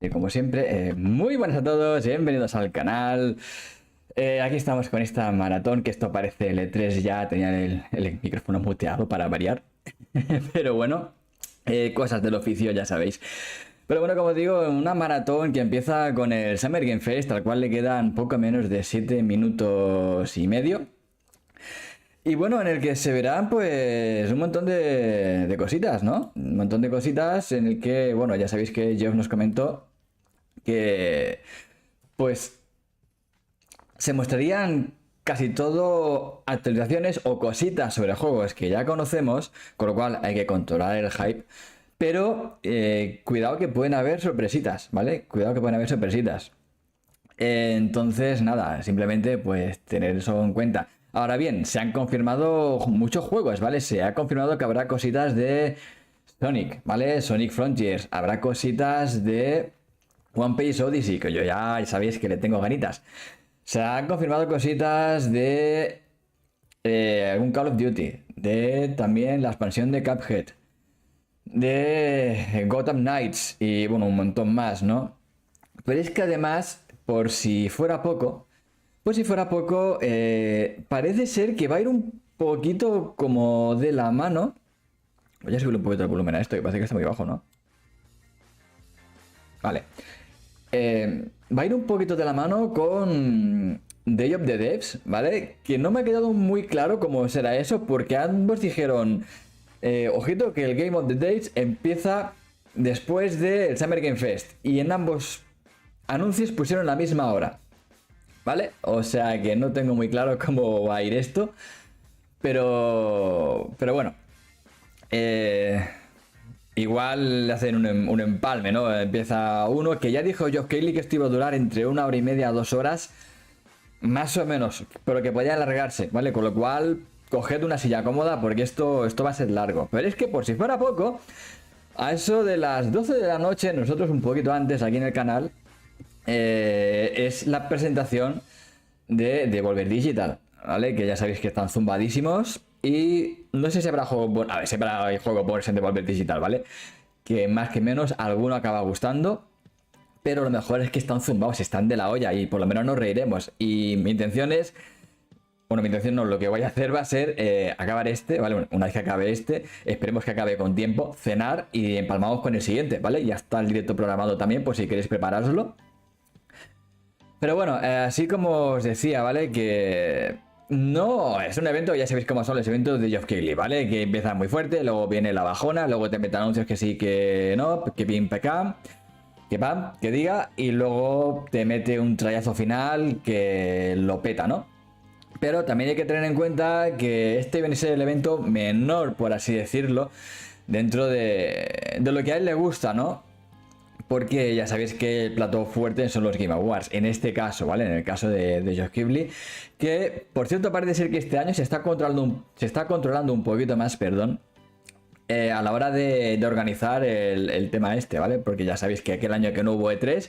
Y como siempre, muy buenas a todos, bienvenidos al canal. Aquí estamos con esta maratón, que esto parece el E3, ya tenía el micrófono muteado para variar. Pero bueno, cosas del oficio, ya sabéis. Pero bueno, como digo, una maratón que empieza con el Summer Game Fest, al cual le quedan poco menos de 7 minutos y medio. Y bueno, en el que se verán pues un montón de cositas, ¿no? Un montón de cositas en el que, bueno, ya sabéis que Jeff nos comentó que pues se mostrarían casi todo actualizaciones o cositas sobre juegos que ya conocemos, con lo cual hay que controlar el hype. Pero cuidado que pueden haber sorpresitas, ¿vale? Cuidado que pueden haber sorpresitas. Entonces, nada, simplemente pues tener eso en cuenta. Ahora bien, se han confirmado muchos juegos, ¿vale? Se ha confirmado que habrá cositas de Sonic, ¿vale? Sonic Frontiers. Habrá cositas de Piece Odysee, que yo ya sabéis que le tengo ganitas. Se han confirmado cositas de algún Call of Duty, de también la expansión de Cuphead, de Gotham Knights y bueno, un montón más, ¿no? Pero es que además, por si fuera poco, parece ser que va a ir un poquito como de la mano. Voy a subir un poquito el volumen a esto, que parece que está muy bajo, ¿no? Vale. Va a ir un poquito de la mano con Day of the Devs, ¿vale? Que no me ha quedado muy claro cómo será eso, porque ambos dijeron, ojito que el Game of the Days empieza después del Summer Game Fest, y en ambos anuncios pusieron la misma hora, ¿vale? O sea que no tengo muy claro cómo va a ir esto, pero bueno, igual hacen un empalme, ¿no? Empieza uno que ya dijo Geoff Keighley que esto iba a durar entre 1 hora y media a 2 horas, más o menos, pero que podía alargarse, ¿vale? Con lo cual, coged una silla cómoda porque esto va a ser largo. Pero es que por si fuera poco, a eso de las 12 de la noche, nosotros un poquito antes aquí en el canal, es la presentación de Volver Digital, ¿vale? Que ya sabéis que están zumbadísimos. Y no sé si habrá juego, a ver, si habrá juego por de Volver Digital, ¿vale? Que más que menos alguno acaba gustando. Pero lo mejor es que están zumbados, están de la olla y por lo menos nos reiremos. Y mi intención es... Bueno, mi intención no, lo que voy a hacer va a ser acabar este, ¿vale? Bueno, una vez que acabe este, esperemos que acabe con tiempo, cenar y empalmamos con el siguiente, ¿vale? Ya está el directo programado también, por si queréis preparároslo. Pero bueno, así como os decía, ¿vale? Que no es un evento, ya sabéis cómo son los eventos de Geoff Keighley, ¿vale? Que empiezan muy fuerte, luego viene la bajona, luego te meten anuncios que sí, que no, que pim, pecam, que pam, que diga, y luego te mete un trayazo final que lo peta, ¿no? Pero también hay que tener en cuenta que este viene a ser el evento menor, por así decirlo, dentro de lo que a él le gusta, ¿no? Porque ya sabéis que el plato fuerte son los Game Awards, en este caso, ¿vale? En el caso de Geoff Keighley, que por cierto parece ser que este año se está controlando un poquito más, perdón, a la hora de organizar el tema este, ¿vale? Porque ya sabéis que aquel año que no hubo E3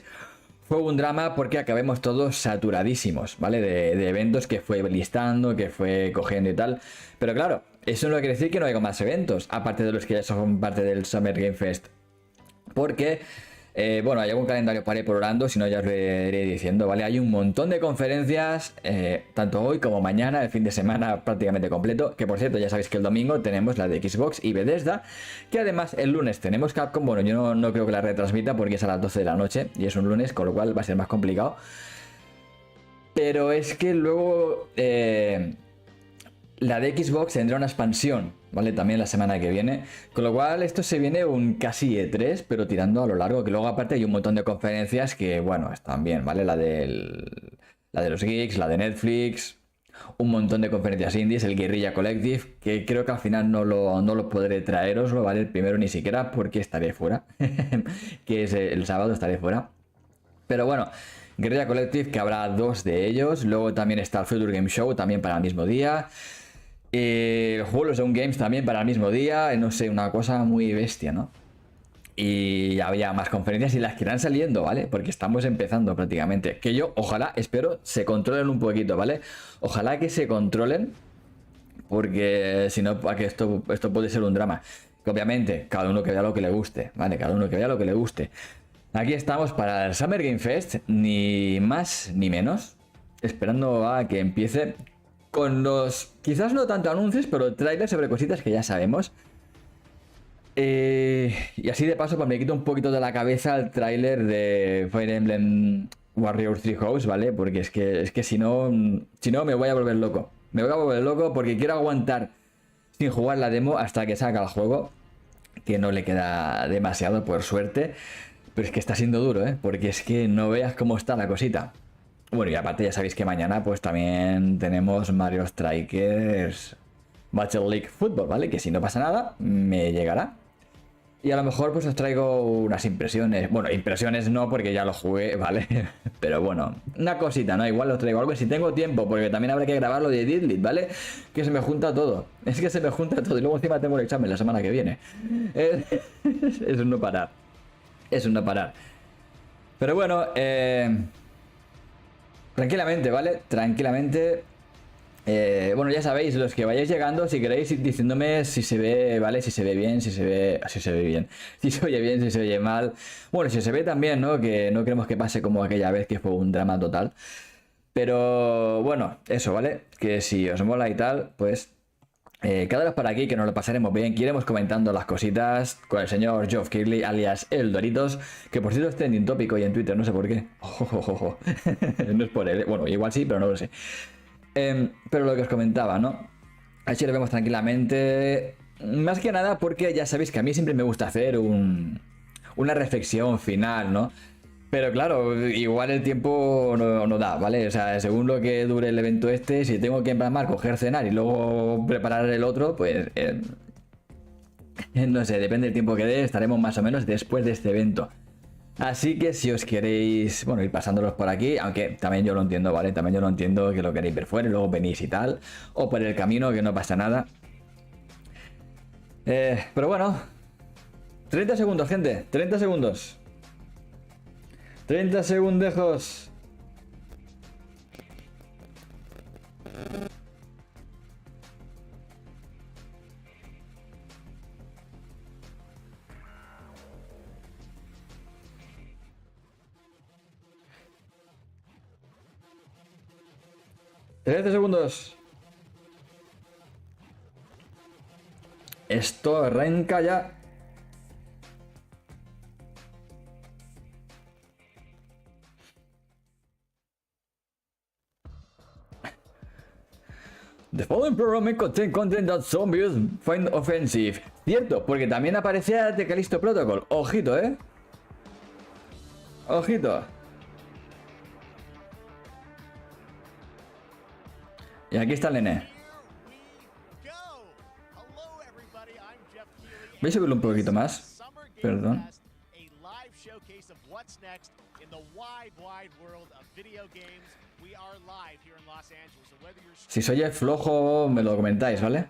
fue un drama porque acabemos todos saturadísimos, ¿vale? De eventos que fue listando, que fue cogiendo y tal. Pero claro, eso no quiere decir que no haya más eventos, aparte de los que ya son parte del Summer Game Fest. Porque... bueno, hay algún calendario para ir progrando, si no ya os lo iré diciendo, ¿vale? Hay un montón de conferencias, tanto hoy como mañana, el fin de semana prácticamente completo, que por cierto ya sabéis que el domingo tenemos la de Xbox y Bethesda, que además el lunes tenemos Capcom, bueno, yo no creo que la retransmita porque es a las 12 de la noche y es un lunes, con lo cual va a ser más complicado. Pero es que luego... la de Xbox tendrá una expansión, ¿vale? También la semana que viene. Con lo cual esto se viene un casi E3, pero tirando a lo largo. Que luego aparte hay un montón de conferencias que, bueno, están bien, ¿vale? La de los geeks, la de Netflix, un montón de conferencias indies, el Guerrilla Collective, que creo que al final no lo podré traeroslo, ¿vale? El primero ni siquiera porque estaré fuera. Que es el sábado, estaré fuera. Pero bueno... Guerrilla Collective, que habrá 2 de ellos. Luego también está el Future Game Show, también para el mismo día. El juego de Games también para el mismo día. No sé, una cosa muy bestia, ¿no? Y había más conferencias y las que irán saliendo, ¿vale? Porque estamos empezando prácticamente. Que yo, ojalá, espero, se controlen un poquito, ¿vale? Ojalá que se controlen. Porque si no, que esto puede ser un drama. Que obviamente, cada uno que vea lo que le guste, ¿vale? Cada uno que vea lo que le guste. Aquí estamos para el Summer Game Fest, ni más ni menos, esperando a que empiece con los, quizás no tanto anuncios, pero trailers sobre cositas que ya sabemos. Y así de paso pues me quito un poquito de la cabeza el tráiler de Fire Emblem Warriors 3 House, ¿vale? Porque es que si no me voy a volver loco. Me voy a volver loco porque quiero aguantar sin jugar la demo hasta que salga el juego, que no le queda demasiado por suerte. Pero es que está siendo duro, ¿eh? Porque es que no veas cómo está la cosita. Bueno, y aparte ya sabéis que mañana pues también tenemos Mario Strikers Battle League Football, ¿vale? Que si no pasa nada, me llegará. Y a lo mejor pues os traigo unas impresiones. Bueno, impresiones no, porque ya lo jugué, ¿vale? Pero bueno, una cosita, ¿no? Igual os traigo algo si tengo tiempo, porque también habrá que grabarlo de Deadlit, ¿vale? Que se me junta todo. Es que se me junta todo. Y luego encima tengo el examen la semana que viene. Es un no parar. Es un no parar. Pero bueno, tranquilamente, ¿vale? Tranquilamente. Bueno, ya sabéis, los que vayáis llegando, si queréis ir diciéndome si se ve, ¿vale? Si se ve bien, si se ve bien. Si se oye bien, si se oye mal. Bueno, si se ve también, ¿no? Que no queremos que pase como aquella vez que fue un drama total. Pero bueno, eso, ¿vale? Que si os mola y tal, pues quedaros por aquí, que nos lo pasaremos bien. Que iremos comentando las cositas con el señor Geoff Keighley, alias El Doritos, que por cierto es trending topic hoy en Twitter, no sé por qué. No es por él, bueno, igual sí, pero no lo sé. Pero lo que os comentaba, ¿no? Así lo vemos tranquilamente. Más que nada porque ya sabéis que a mí siempre me gusta hacer una reflexión final, ¿no? Pero claro, igual el tiempo no da, ¿vale? O sea, según lo que dure el evento este, si tengo que empalmar, coger, cenar y luego preparar el otro, pues... no sé, depende del tiempo que dé, estaremos más o menos después de este evento. Así que si os queréis, bueno, ir pasándolos por aquí, aunque también yo lo entiendo, ¿vale? También yo lo entiendo que lo queréis ver fuera y luego venís y tal, o por el camino, que no pasa nada. Pero bueno, 30 segundos, gente, 30 segundos. 30 segundejos. ¡13 segundos! Esto arranca ya. The following program may contain content that zombies find offensive. Cierto, porque también aparecía The Callisto Protocol. Ojito, ¿eh? Ojito. Y aquí está el nene. Voy a subirlo un poquito más. Perdón. Si soy el flojo, me lo comentáis, ¿vale?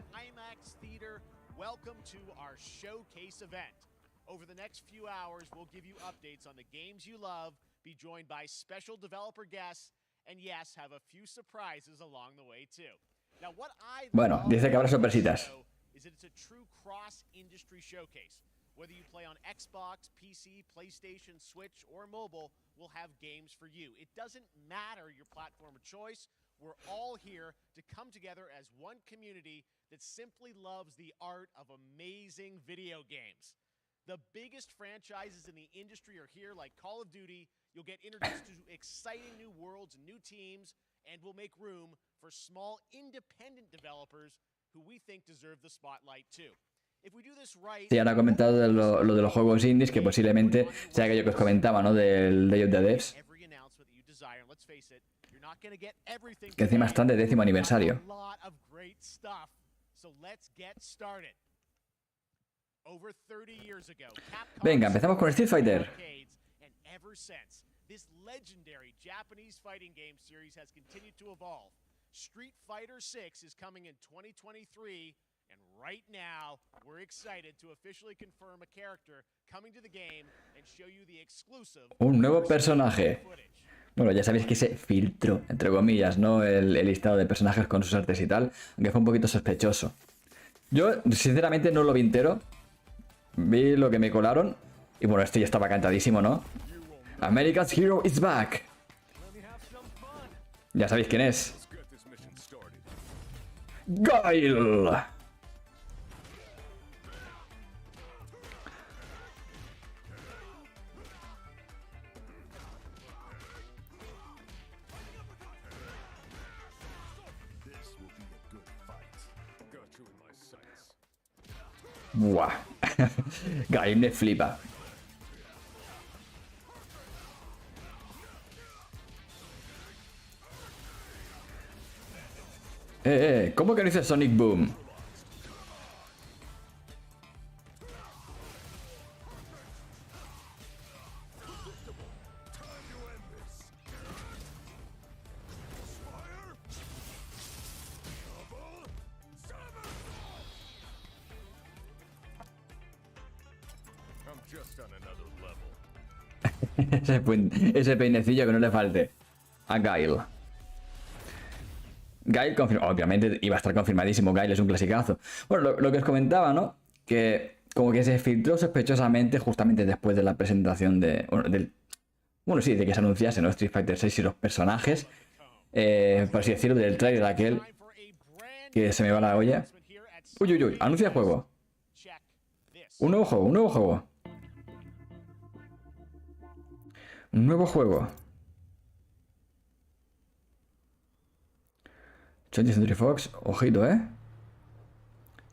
Over the next few hours, we'll give you updates on the games you love, be joined by special developer guests, and yes, have a few surprises along the way too. Now, what I bueno, dice que habrá sorpresitas. Is it's a true cross-industry showcase. Whether you play on Xbox, PC, PlayStation, Switch, or mobile, we'll have games for you. It doesn't matter your platform of choice. We're all here to come together as one community that simply loves the art of amazing video games. The biggest franchises in the industry are here, like Call of Duty. You'll get introduced to exciting new worlds and new teams, and we'll make room for small independent developers who we think deserve the spotlight too. If we do this right... Sí, ahora he comentado de lo de los juegos indies, que posiblemente sea aquello que os comentaba, ¿no? Del Day of the Devs. Que encima están de 10º aniversario. Venga, empezamos con Street Fighter. This legendary Japanese fighting game series has continued to evolve. Street Fighter 6 is coming in 2023, and right now we're excited to officially confirm a character coming to the game and show you the exclusive. Un nuevo personaje. Bueno, ya sabéis que ese filtro, entre comillas, ¿no? El listado de personajes con sus artes y tal, aunque fue un poquito sospechoso. Yo, sinceramente, no lo vi entero. Vi lo que me colaron. Y bueno, esto ya estaba cantadísimo, ¿no? America's Hero is back. Ya sabéis quién es. Guile. Buah. Guile me flipa. ¿Cómo que no dice Sonic Boom? Ese peinecillo que no le falte a Guile. Guile obviamente iba a estar confirmadísimo. Guile es un clasicazo. Bueno, lo que os comentaba, ¿no? Que como que se filtró sospechosamente justamente después de la presentación de... Bueno, sí, de que se anunciase, ¿no? Street Fighter 6 y los personajes. Por así decirlo, del trailer aquel. Que se me va la olla. Uy, uy, uy. Anuncia juego. Un nuevo juego, un nuevo juego. Un nuevo juego. 20th Century Fox, ojito,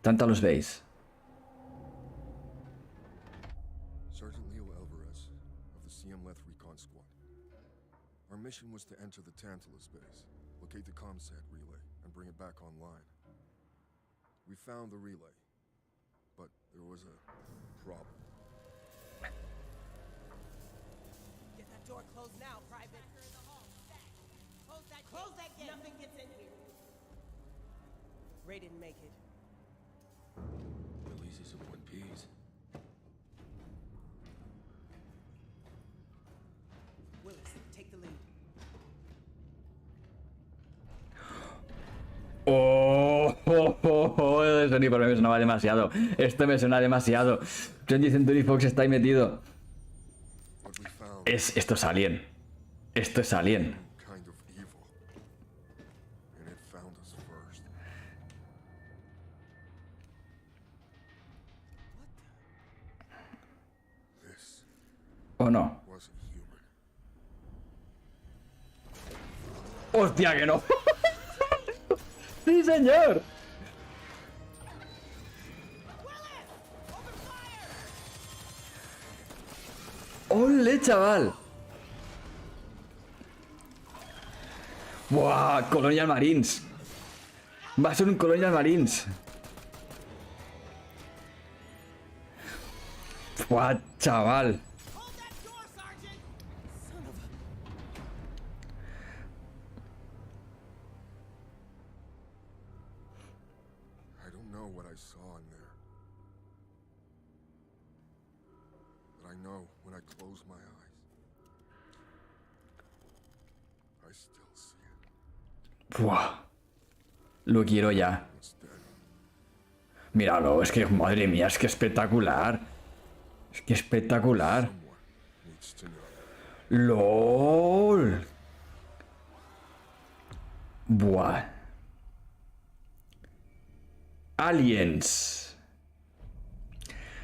Tanto los veis. Sergeant Leo Alvarez of the CM-led Recon Squad. Our mission was to enter the Tantalus base, locate the ComSat relay, and bring it back online. We found the relay, but there was a problem. Get that door closed now, Private. Close that gate. Nothing gets in here. Ray didn't make it. At least he's in one piece. Willis, take the lead. Eso ni por mí me sonaba demasiado. Esto me suena demasiado. 20th Century Fox está ahí metido. Esto es Alien. Esto es Alien. Kind of evil. And it found us first. This ¿O no? wasn't human. ¡Hostia, que no! ¡Sí, señor! ¡Ole, chaval! ¡Buah! Colonial Marines. Va a ser un Colonial Marines. ¡Buah, chaval! Hold that door, Sergeant! Son of a... I don't know what I saw in there. But I know when I close my eyes, I still see it. ¡Buah! Lo quiero ya. It's dead. Míralo, es que, madre mía, es que espectacular. Es que espectacular. Someone needs to know. ¡Lol! Buah. Aliens.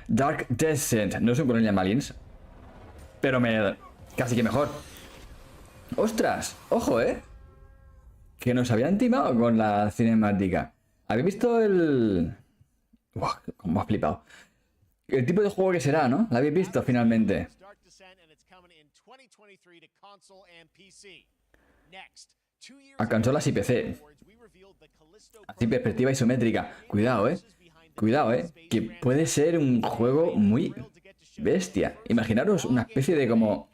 Dark Descent. No es un Colonial Aliens. Pero casi que mejor. ¡Ostras! ¡Ojo, Que nos habían timado con la cinemática. ¿Habéis visto el...? Buah, cómo ha flipado. El tipo de juego que será, ¿no? ¿La habéis visto finalmente? A consolas y PC. Así perspectiva isométrica. Cuidado, Cuidado, que puede ser un juego muy bestia. Imaginaros una especie de como...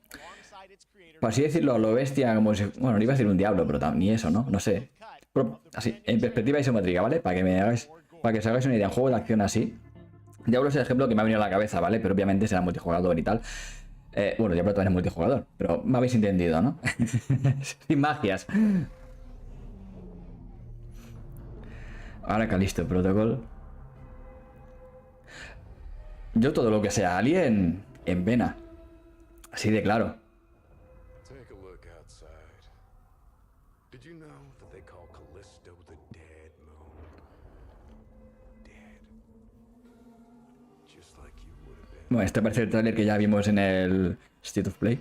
Por así decirlo, lo bestia, como si... Bueno, no iba a decir un diablo, pero ni eso, ¿no? No sé. Pero así, en perspectiva isométrica, ¿vale? Para que os hagáis una idea. Un juego de acción así. Diablo es el ejemplo que me ha venido a la cabeza, ¿vale? Pero obviamente será multijugador y tal. Bueno, Diablo también es multijugador, pero me habéis entendido, ¿no? Sin magias. Ahora Calisto Protocol. Yo todo lo que sea Alien, en vena. Así de claro. look outside. Did you know that they call Callisto the dead moon? Dead. Just like you would have been. Bueno, este parece el trailer que ya vimos en el State of Play.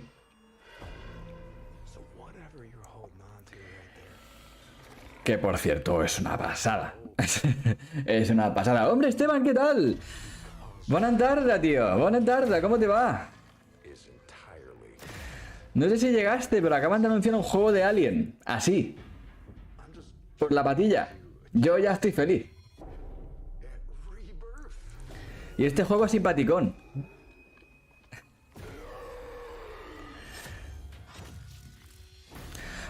So whatever you're holding on to right there. Que por cierto, es una pasada. Es una pasada. Hombre, Esteban, ¿qué tal? Buenas tardes, tío. Buenas tardes, ¿cómo te va? Is entirely. No sé si llegaste, pero acaban de anunciar un juego de Alien. Así. Por la patilla. Yo ya estoy feliz. Rebirth. Y este juego es simpaticón.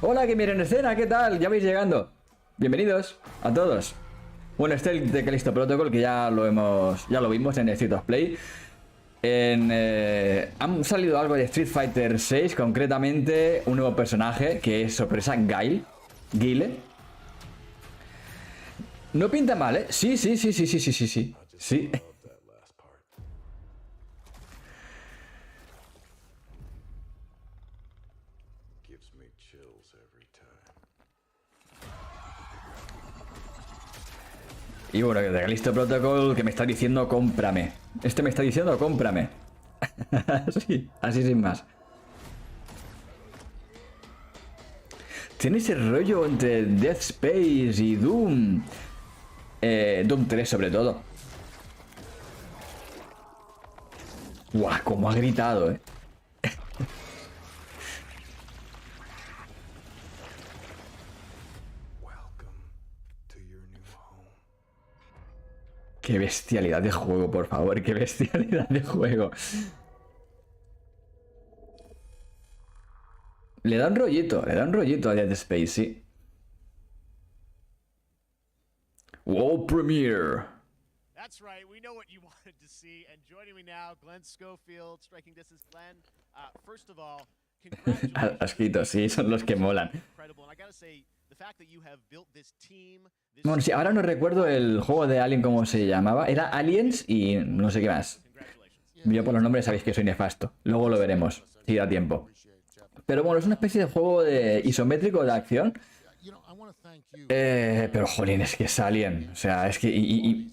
Hola, que miren escena, ¿qué tal? Ya vais llegando. Bienvenidos a todos. Bueno, este es el de Callisto Protocol, que ya lo vimos en el State of Play. Han salido algo de Street Fighter 6, concretamente un nuevo personaje que es sorpresa, Guile. No pinta mal, ¿eh? Sí. I just Sí. love that last part. Gives me chills every time. Y bueno, de Callisto Protocol que me está diciendo cómprame. Este me está diciendo cómprame. así sin más. Tiene ese rollo entre Dead Space y Doom. Doom 3 sobre todo. Guau, cómo ha gritado, Welcome to your new home. Qué bestialidad de juego, por favor. Qué bestialidad de juego. Le da un rollito a Dead Space, sí. World Premiere. That's right. We know what you wanted to see. And joining me now, Glenn Schofield, striking distance. Glenn, first of all, congratulations. Asquitos, sí, son los que molan. Incredible. And I gotta say, the fact that you have built this team. Bueno, sí, ahora no recuerdo el juego de Alien cómo se llamaba. Era Aliens y no sé qué más. Congratulations. Yo por los nombres sabéis que soy nefasto. Luego lo veremos, si da tiempo. Pero bueno, es una especie de juego de isométrico de acción. Pero jolín, es que es Alien. O sea, es que...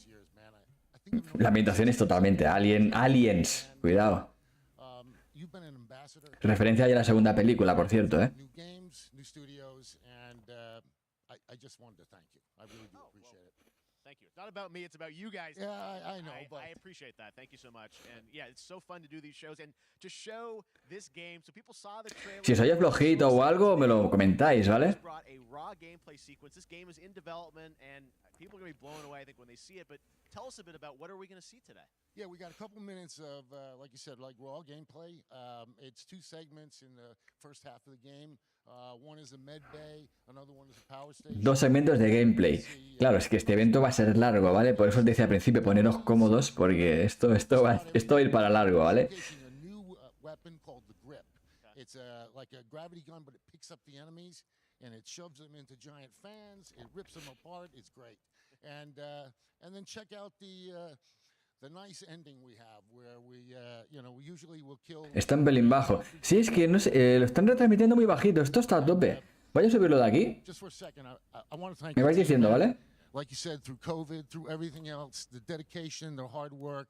la ambientación es totalmente Aliens. Cuidado. Referencia ya a la segunda película, por cierto, ¿eh? Thank you. It's not about me, it's about you guys. Yeah, I know, but I appreciate that. Thank you so much. And yeah, it's so fun to do these shows and to show this game. So people saw the trailer. Si os oye flojito o algo, me lo comentáis, ¿vale? Brought a raw gameplay sequence. This game is in development and people are going to be blown away I think when they see it, but tell us a bit about what are we going to see today? yeah, we got a couple minutes of, like you said, like raw gameplay. It's two segments in the first half of the game. One is a med bay, another one is a power station. Dos segmentos de gameplay. Claro, es que este evento va a ser largo, ¿vale? Por eso os decía al principio, poneros cómodos, porque esto va a ir para largo, ¿vale? A new weapon called the grip. It's like a gravity gun, but it picks up the enemies and it shoves them into giant fans. It rips them apart. It's great. And then check out the nice ending we have, where we usually will kill. Está un pelín bajo. Sí, es que no sé, lo están retransmitiendo muy bajito. Esto está a tope. Voy a subirlo de aquí. Just for a second, I want to thank Me vais the team, diciendo, man. ¿vale? Like you said, through COVID, through everything else, the dedication, the hard work,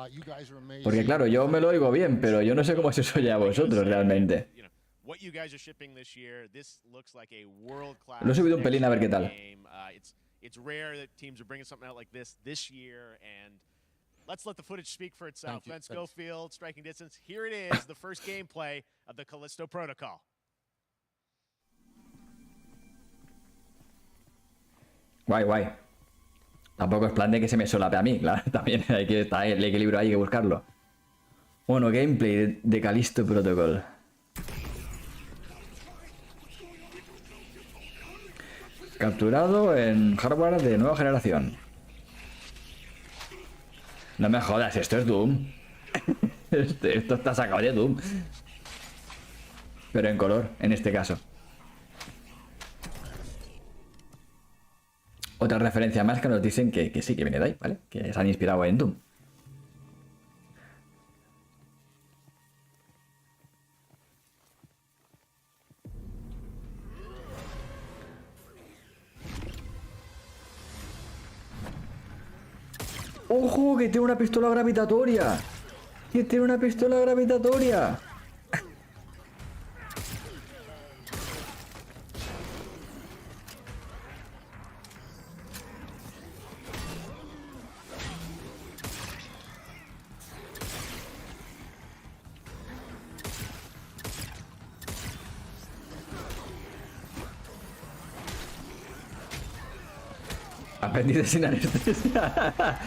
you guys are amazing. Porque claro, yo me lo oigo bien, pero yo no sé cómo se os oye a vosotros realmente. You know, what you guys are shipping this year, this looks like a world-class. Lo he subido un pelín a ver qué tal. game. It's rare that teams are bringing something out like this year, and let's let the footage speak for itself. Thank you. Glenn Thanks. Schofield, striking distance. Here it is, the first gameplay of the Callisto Protocol. Guay. Tampoco es plan de que se me solape a mí, claro. También hay que estar el equilibrio ahí, hay que buscarlo. Bueno, gameplay de Callisto Protocol. Capturado en hardware de nueva generación. No me jodas, esto es Doom. Esto está sacado de Doom. Pero en color, en este caso. Otra referencia más que nos dicen que sí, que viene de ahí, ¿vale? Que se han inspirado en Doom. ¡Ojo! Que tiene una pistola gravitatoria. Que tiene una pistola gravitatoria. Aprendiz sin anestesia.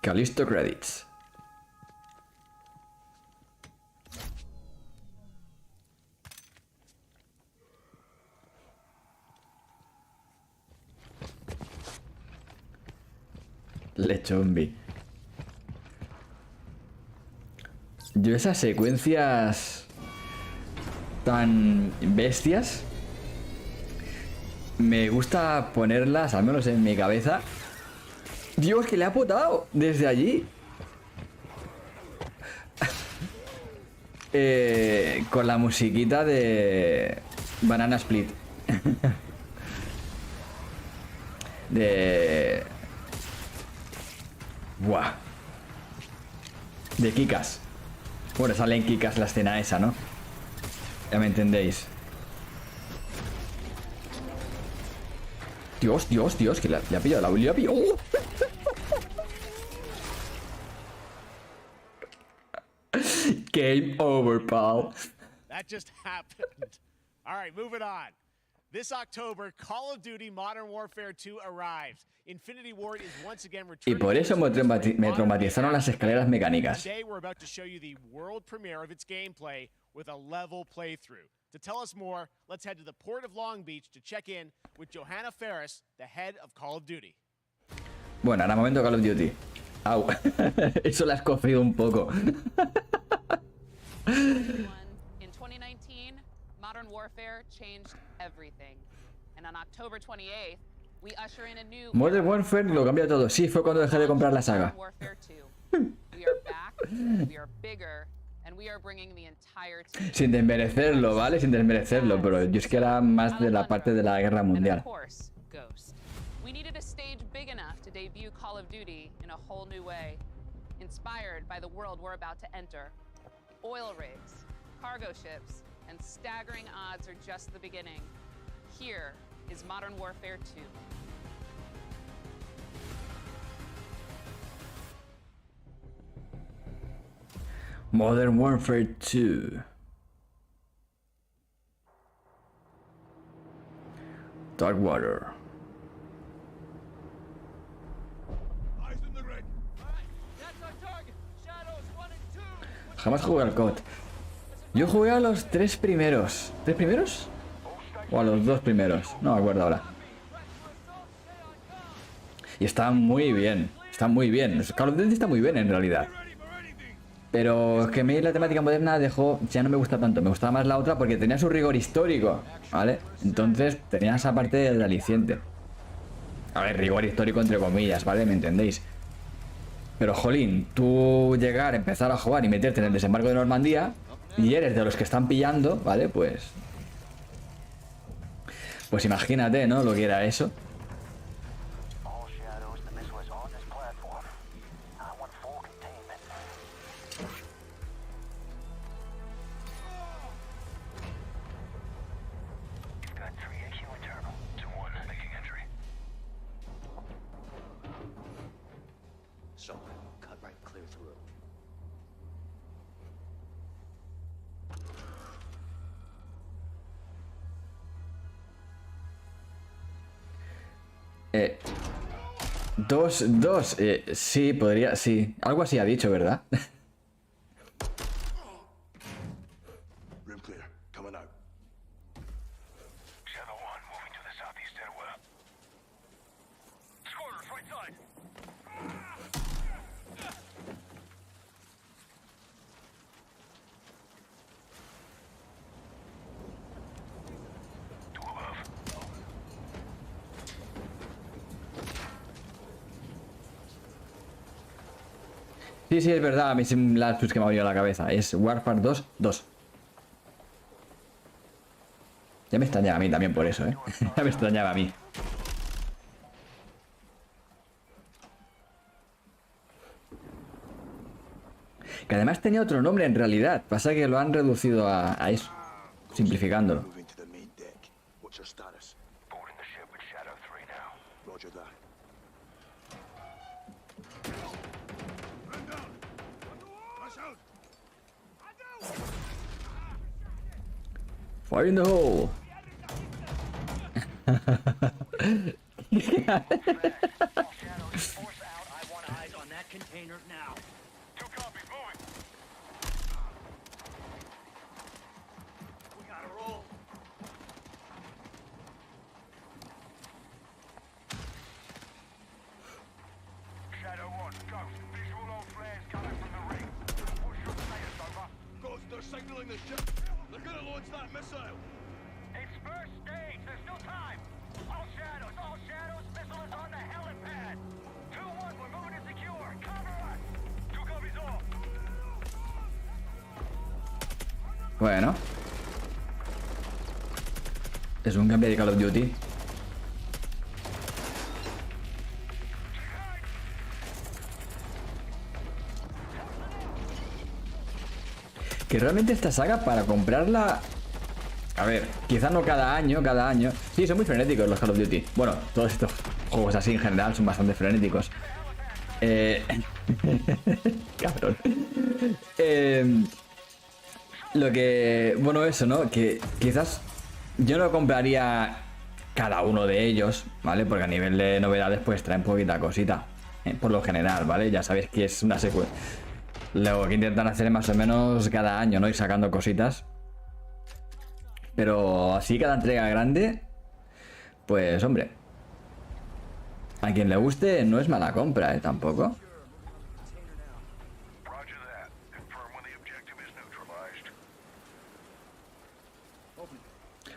Callisto credits. Lechombi. Yo esas secuencias tan bestias me gusta ponerlas, al menos en mi cabeza. Dios, que le ha potado desde allí. Con la musiquita de Banana Split. de... Buah. De Kikas. Bueno, sale en Kikas la escena esa, ¿no? Ya me entendéis. Dios, Dios, Dios, que le ha pillado la... Le ha pillado. ¡Oh! Game over, pal. That just happened. All right, moving on. This October, Call of Duty Modern Warfare 2 arrives. Infinity Ward is once again Y returning. por eso me traumatizaron las escaleras mecánicas. Today we're about to show you the world premiere of its gameplay with a level playthrough. To tell us more, let's head to the port of Long Beach to check in with Johanna Ferris, the head of Call of Duty. Bueno, ahora momento Call of Duty. Au. Eso la has cocido un poco. In 2019, Modern Warfare changed everything. And on October 28th, we usher in a new Modern Warfare lo cambia todo. Sí, fue cuando dejé de comprar la saga. Modern Warfare 2. We are back, we are bigger, and we are bringing the entire team. Sin desmerecerlo, ¿vale? Sin desmerecerlo, pero yo es que era más de la parte de la guerra mundial. And of course, Ghost. We needed a stage big enough to debut Call of Duty in a whole new way, inspired by the world we're about to enter. Oil rigs, cargo ships, and staggering odds are just the beginning. Here is Modern Warfare 2. Modern Warfare 2. Darkwater. Jamás jugué al COD. Yo jugué a los 3 primeros. ¿3 primeros? O a los 2 primeros. No me acuerdo ahora. Y está muy bien. Está muy bien. Call of Duty está muy bien en realidad. Pero es que a mí la temática moderna dejó... Ya no me gusta tanto. Me gustaba más la otra porque tenía su rigor histórico. ¿Vale? Entonces tenía esa parte del aliciente. A ver, rigor histórico entre comillas, ¿vale? ¿Me entendéis? Pero, jolín, tú llegar, empezar a jugar y meterte en el desembarco de Normandía y eres de los que están pillando, ¿vale? Pues imagínate, ¿no? Lo que era eso. Dos, sí, podría, sí. Algo así ha dicho, ¿verdad? Room clear. Coming out. Shadow 1 moving to the southeast stairwell. Scorers, right side. Two above. Sí, sí, es verdad, a mí es un lapsus que me ha venido a la cabeza. Es Warfare 2, 2. Ya me extrañaba a mí también por eso, ¿eh? Ya me extrañaba a mí. Que además tenía otro nombre en realidad. Pasa que lo han reducido a eso, simplificándolo. Moving to the main deck. What's your status? Boarding the ship with Shadow 3 now. Roger that. Fire in the hole. Signaling the ship. They're gonna launch that missile. It's first stage. There's still time. All shadows. Missile is on the helipad. 2-1. We're moving to secure. Cover us. 2 copies all. Bueno. Es un cambio de Call of Duty. Que realmente esta saga para comprarla... A ver, quizás no cada año. Sí, son muy frenéticos los Call of Duty. Bueno, todos estos juegos así en general son bastante frenéticos. Cabrón. Lo que... Bueno, eso, ¿no? Que quizás yo no compraría cada uno de ellos, ¿vale? Porque a nivel de novedades pues traen poquita cosita. Por lo general, ¿vale? Ya sabéis que es una secuela. Lo que intentan hacer es más o menos cada año, ¿no? Ir sacando cositas. Pero así cada entrega grande, pues hombre, a quien le guste no es mala compra, tampoco.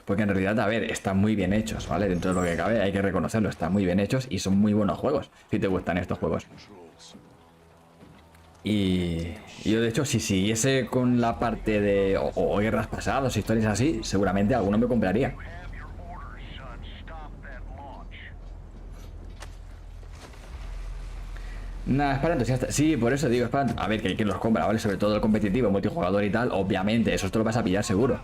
Porque en realidad, a ver, están muy bien hechos, ¿vale? Dentro de lo que cabe, hay que reconocerlo, están muy bien hechos y son muy buenos juegos, si te gustan estos juegos. Y yo de hecho si siguiese con la parte de o guerras pasadas, historias así, seguramente alguno me compraría. Nada, es para entusiastas. Sí, por eso digo, es para... A ver, que hay quien los compra, ¿vale? Sobre todo el competitivo, multijugador y tal, obviamente, eso te lo vas a pillar seguro.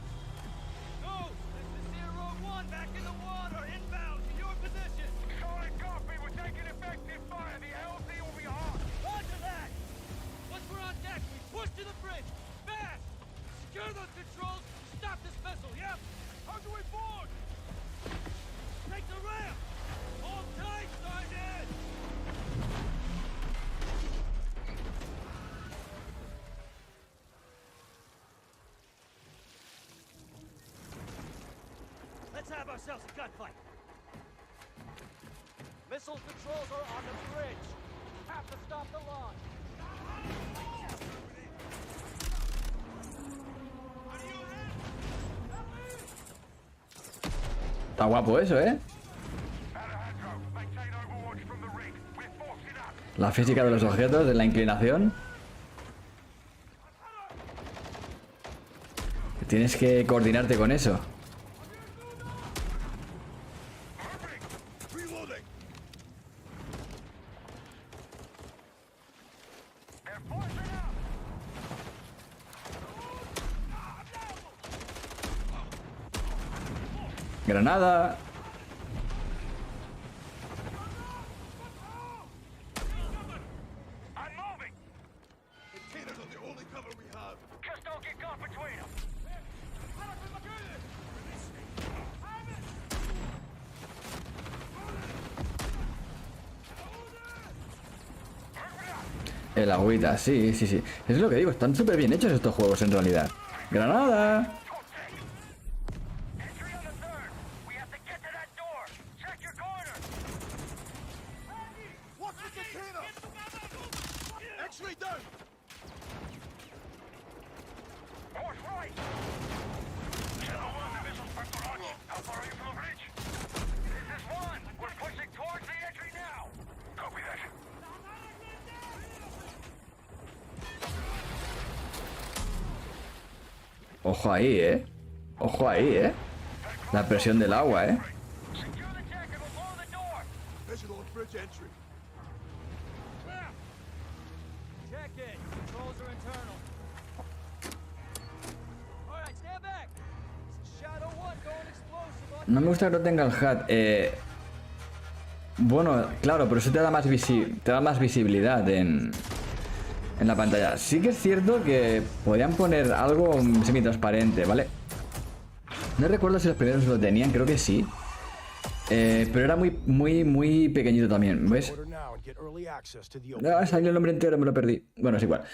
Let's have ourselves a gunfight. Missile controls are on the bridge. Have to stop the launch. Está guapo eso, ¿eh? La física de los objetos, de la inclinación. Tienes que coordinarte con eso. Granada. El agüita, sí, sí, sí. Es lo que digo, están súper bien hechos estos juegos en realidad. ¡Granada! Ojo ahí, Ojo ahí, La presión del agua, Secure the deck and we'll blow the door. Visual on bridge entry. Check it. Controls are internal. All right, stand back. Shadow 1 going explosive on No me gusta que no tenga el HUD. Bueno, claro, pero eso te da más visibilidad en la pantalla. Sí que es cierto que podrían poner algo semi-transparente, ¿vale? No recuerdo si los primeros lo tenían, creo que sí. Pero era muy pequeñito también, ¿ves? Order now and get early access to the No, salió el nombre entero, me lo perdí. Bueno, es igual.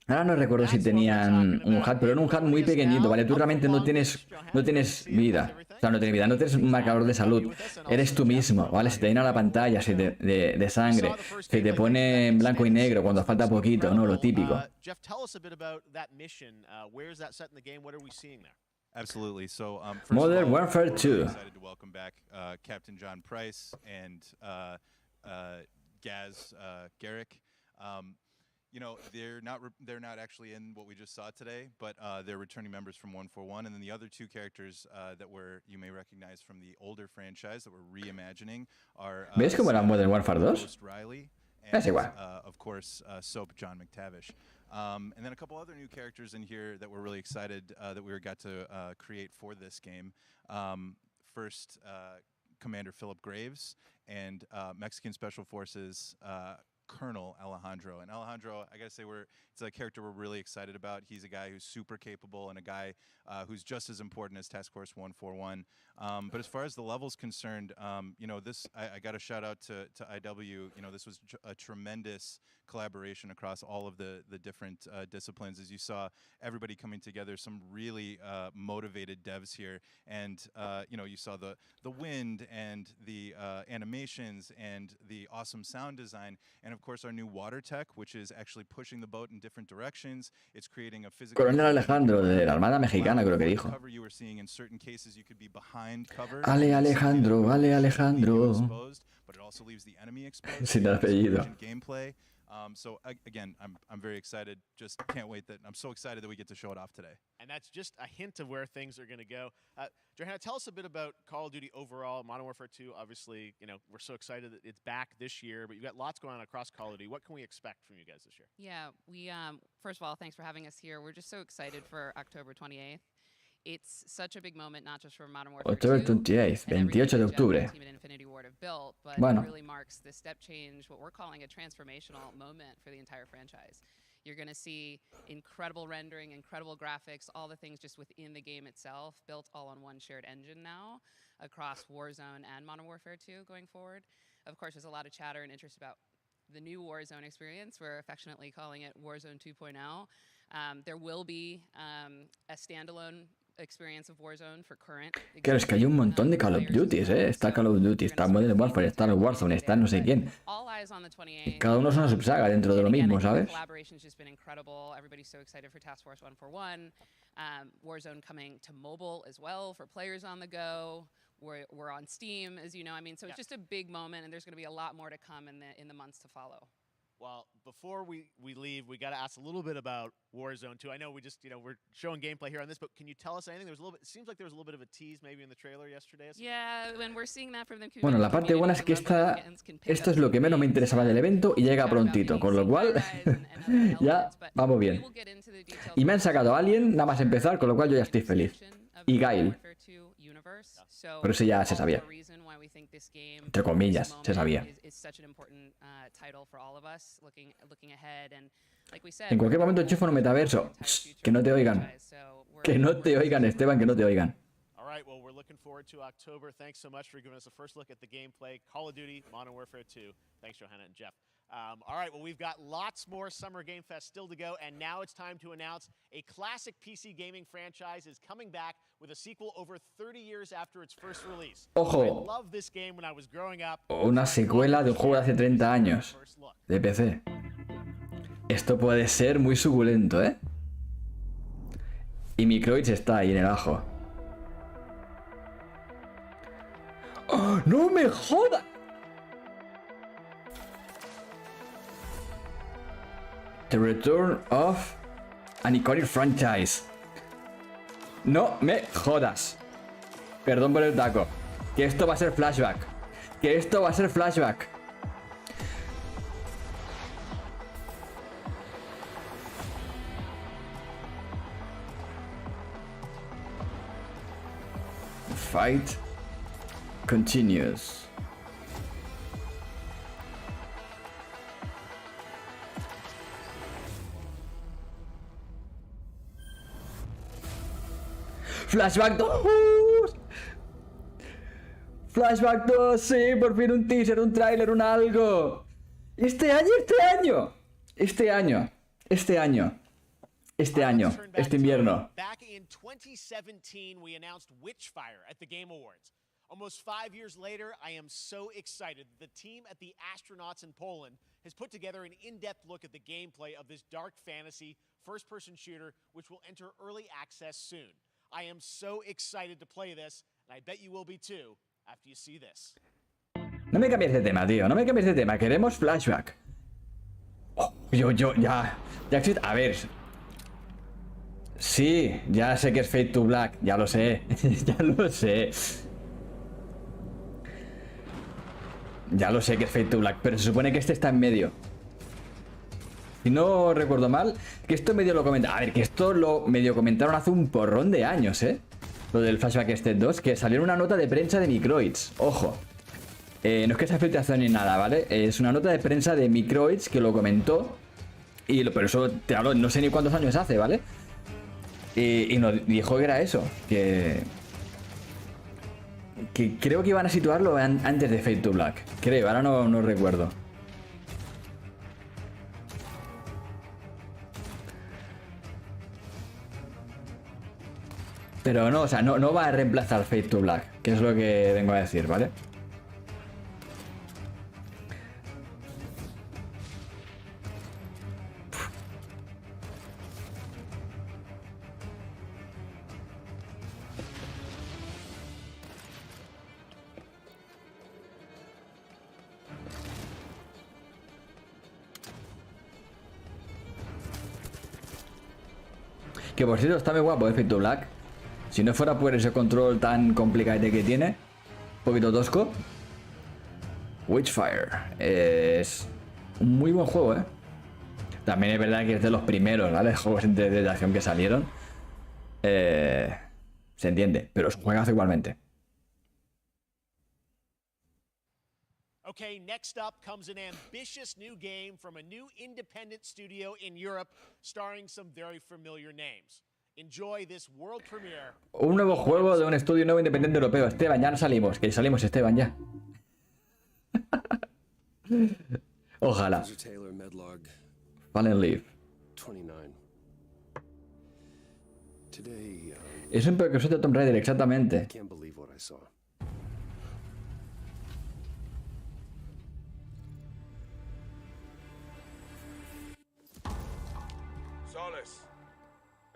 Ahora no recuerdo si tenían un HUD, pero era un HUD muy pequeñito, ¿vale? Tú realmente no tienes vida. O sea, no tienes vida, no tienes un marcador de salud. Eres tú mismo, ¿vale? Se te llena la pantalla de sangre. Se te pone en blanco y negro cuando falta poquito, ¿no? Lo típico. Jeff, tell us a bit about that mission. Where is that set in the game? What are we seeing there? Absolutely. So, first Modern of all, Warfare we're 2. really excited to welcome back Captain John Price and Gaz Garrick. You know, they're not actually in what we just saw today, but they're returning members from 141, and then the other two characters that you may recognize from the older franchise that we're reimagining are ¿Ves cómo era Modern Warfare 2? Ghost Riley Es and, igual. of course, Soap John McTavish. And then a couple other new characters in here that we're really excited that we got to create for this game. First, Commander Philip Graves and Mexican Special Forces Colonel Alejandro. And Alejandro, I gotta say, it's a character we're really excited about. He's a guy who's super capable and a guy who's just as important as Task Force 141. But as far as the level's concerned, you know, I got a shout out to IW. You know, this was a tremendous collaboration across all of the different disciplines. As you saw, everybody coming together, some really motivated devs here. And, you know, you saw the wind and the animations and the awesome sound design. And of course, our new water tech, which is actually pushing the boat in different directions. It's creating a physical... Coronel Alejandro, de la Armada Mexicana, creo que dijo. Cover you were seeing in certain cases, you could be behind cover. Ale Alejandro, Ale Alejandro. Exposed, but it also leaves the enemy exposed. Sin apellido. Gameplay. So again, I'm very excited. Just can't wait I'm so excited that we get to show it off today. And that's just a hint of where things are going to go. Johanna, tell us a bit about Call of Duty overall. Modern Warfare 2, obviously, you know, we're so excited that it's back this year, but you've got lots going on across Call of Duty. What can we expect from you guys this year? Yeah, we first of all, thanks for having us here. We're just so excited for October 28th. It's such a big moment, not just for Modern Warfare 2, October 28th, 28 de octubre. Team and Infinity Ward have built, but Bueno. it really marks the step change, what we're calling a transformational moment for the entire franchise. You're going to see incredible rendering, incredible graphics, all the things just within the game itself, built all on one shared engine now across Warzone and Modern Warfare 2 going forward. Of course, there's a lot of chatter and interest about the new Warzone experience. We're affectionately calling it Warzone 2.0. There will be a standalone experience of Warzone for current. Claro, es que hay un montón de Call of Duty, Está Call of Duty, está Modern Warfare, está el Warzone, está no sé quién. All eyes on the 28th. Cada uno es una subsaga dentro de lo mismo, ¿sabes? Collaboration's just been incredible. Everybody's so excited for Task Force 141. Warzone coming to mobile as well for players on the go. We're on Steam, as you know. I mean, so it's just a big moment, and there's going to be a lot more to come in the months to follow. Well, before we leave, we got to ask a little bit about Warzone 2. I know we just, you know, we're showing gameplay here on this, but can you tell us anything? There was a little bit, it seems like there was a little bit of a tease maybe in the trailer yesterday. Yeah, when we're seeing that from them. Bueno, la parte buena es que esto es lo que menos me interesaba del evento y llega prontito, con lo cual ya vamos bien. Y me han sacado a Alien nada más empezar, con lo cual yo ya estoy feliz. Y Gail. Pero eso ya se sabía. Entre comillas, se sabía. En cualquier momento enchufo un metaverso. Que no te oigan. Que no te oigan, Esteban, que no te oigan. All right, well, we're looking forward to October. Thanks so much for giving us a first look at the gameplay. Call of Duty, Modern Warfare 2. Thanks, Johanna and Jeff. All right, well, we've got lots more Summer Game Fest still to go, and now it's time to announce a classic PC gaming franchise is coming back with a sequel over 30 years after its first release. Ojo. I loved this game when I was growing up. Una secuela de un juego de hace 30 años. De PC. Esto puede ser muy suculento, ¿eh? Y Microids está ahí en el ajo. ¡Oh, no me jodas! The Return of An iconic franchise. No me jodas. Perdón por el taco. Que esto va a ser flashback. Que esto va a ser flashback. Fight continues. Flashback 2. Flashback 2, sí, por fin un teaser, un tráiler, un algo. Este año, este invierno. Back in 2017, we announced Witchfire at the Game Awards. Almost 5 years later, I am so excited that the team at the Astronauts in Poland has put together an in-depth look at the gameplay of this dark fantasy first-person shooter, which will enter early access soon. I am so excited to play this, and I bet you will be too after you see this. No me cambies de tema, tío, no me cambies de tema, queremos flashback. Oh, ya existe. A ver. Sí, ya sé que es Fade to Black, ya lo sé, ya lo sé. Ya lo sé que es Fade to Black, pero se supone que este está en medio. Si no recuerdo mal, que esto medio lo comenta. A ver, que esto lo medio comentaron hace un porrón de años, ¿eh? Lo del Flashback este 2, que salió en una nota de prensa de Microids. Ojo. No es que sea filtración ni nada, ¿vale? Es una nota de prensa de Microids que lo comentó. Pero eso te hablo, no sé ni cuántos años hace, ¿vale? Y nos dijo que era eso. Que creo que iban a situarlo antes de Fade to Black. Creo, ahora no recuerdo. Pero no, o sea, no va a reemplazar Fade to Black, que es lo que vengo a decir, ¿vale? Que por cierto está muy guapo, Fade to Black. Si no fuera por ese control tan complicado que tiene, un poquito tosco. Witchfire es un muy buen juego, ¿eh? También es verdad que es de los primeros, ¿vale? Juegos de acción que salieron. Se entiende, pero es un juegazo igualmente. Okay, next up comes an ambitious new game from a new independent studio in Europe, starring some very familiar names. Enjoy this world premiere. Un nuevo juego de un estudio nuevo independiente europeo. Esteban, ya no salimos. Que salimos, Esteban, ya. Ojalá. Fallen Leaf. Es un precursor de Tomb Raider, exactamente. Solace,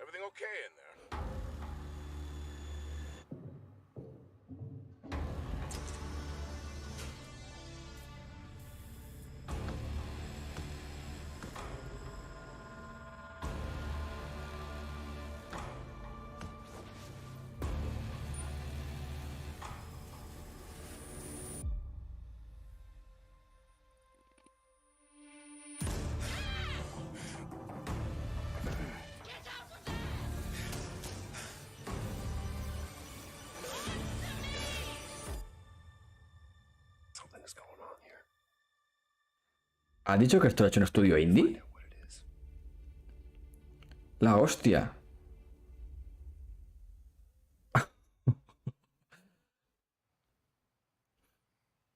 everything okay in there? ¿Ha dicho que esto lo ha hecho un estudio indie? La hostia.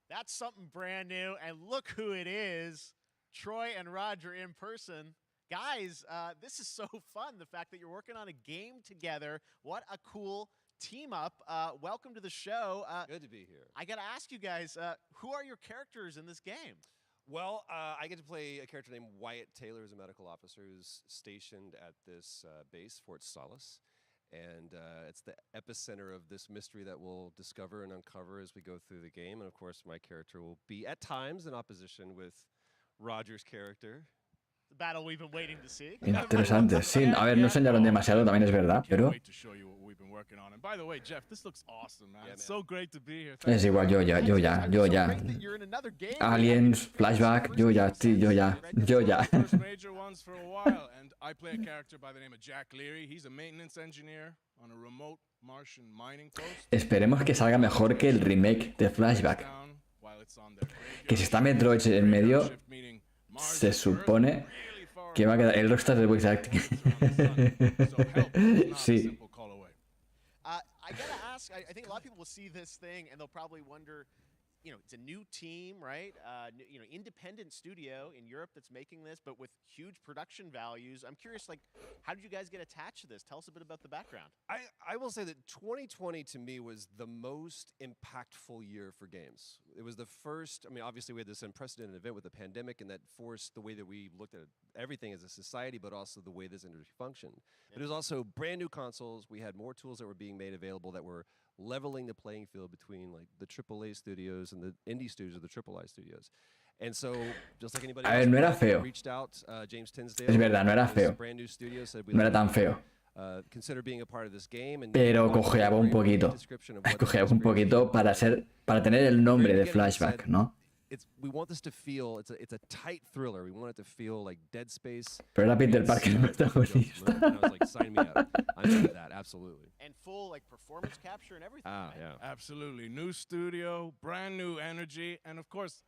That's something brand new, and look who it is. Troy and Roger in person. Guys, this is so fun, the fact that you're working on a game together. What a cool team up. Welcome to the show. Good to be here. I gotta ask you guys, who are your characters in this game? Well, I get to play a character named Wyatt Taylor, who's a medical officer who's stationed at this base, Fort Solace. And it's the epicenter of this mystery that we'll discover and uncover as we go through the game. And of course, my character will be at times in opposition with Roger's character. The battle we've been waiting to see. Interesante. Sí, a ver, no enseñaron demasiado, también es verdad, pero es igual, yo ya. Aliens, flashback, yo ya. Esperemos que salga mejor que el remake de Flashback. Que si está Metroid en medio, se supone que va a quedar el Rockstar de voice acting. Sí. I gotta ask, I think a lot of people will see this thing and they'll probably wonder, you know, it's a new team, right? You know, independent studio in Europe that's making this, but with huge production values. I'm curious, like, how did you guys get attached to this? Tell us a bit about the background. I will say that 2020 to me was the most impactful year for games. It was the first, I mean, obviously we had this unprecedented event with the pandemic and that forced the way that we looked at everything as a society, but also the way this industry functioned. But it was also brand new consoles. We had more tools that were being made available that were leveling the playing field between like the AAA studios and the indie studios or the AAA studios. And so, just like anybody else, no era feo. reached out, James Tinsdale, Es verdad, no era feo. brand new studio, said No era tan feo. consider being a part of this game, and Pero cojeaba un poquito. Cojeaba un poquito para tener el nombre de Flashback, ¿no? We want this to feel, it's a tight thriller. We want it to feel like Dead Space. Pero era Peter Parker el protagonista. And I was like, sign me up. I'm into that, absolutely. And full like performance capture and everything. Ah, right? yeah. Absolutely. New studio, brand new energy, and of course,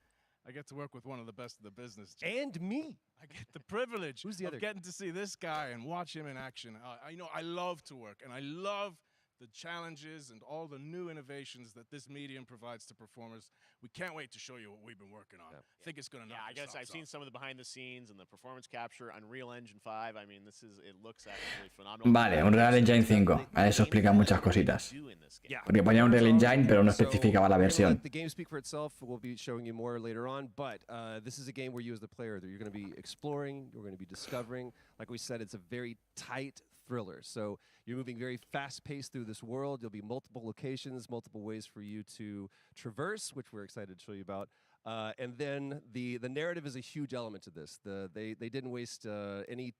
I get to work with one of the best of the business. And me. I get the privilege Who's the of other getting to see this guy and watch him in action. I love to work, and I love the challenges and all the new innovations that this medium provides to performers. We can't wait to show you what we've been working on. Yeah. I think it's going to knock I your guess I've socks seen off. some of the behind the scenes and the performance capture, Unreal Engine 5. I mean, it looks actually phenomenal. Vale, Unreal Engine 5. Eso explica muchas cositas. Porque ponía Unreal Engine, pero no especificaba la versión. The game speak for itself. We'll be showing you more later on, but this is a game where you as the player, that you're going to be exploring, you're going to be discovering. Like we said, it's a very tight thriller. So you're moving very fast-paced through this world. There'll be multiple locations, multiple ways for you to traverse, which we're excited to show you about. And then the narrative is a huge element to this. They didn't waste any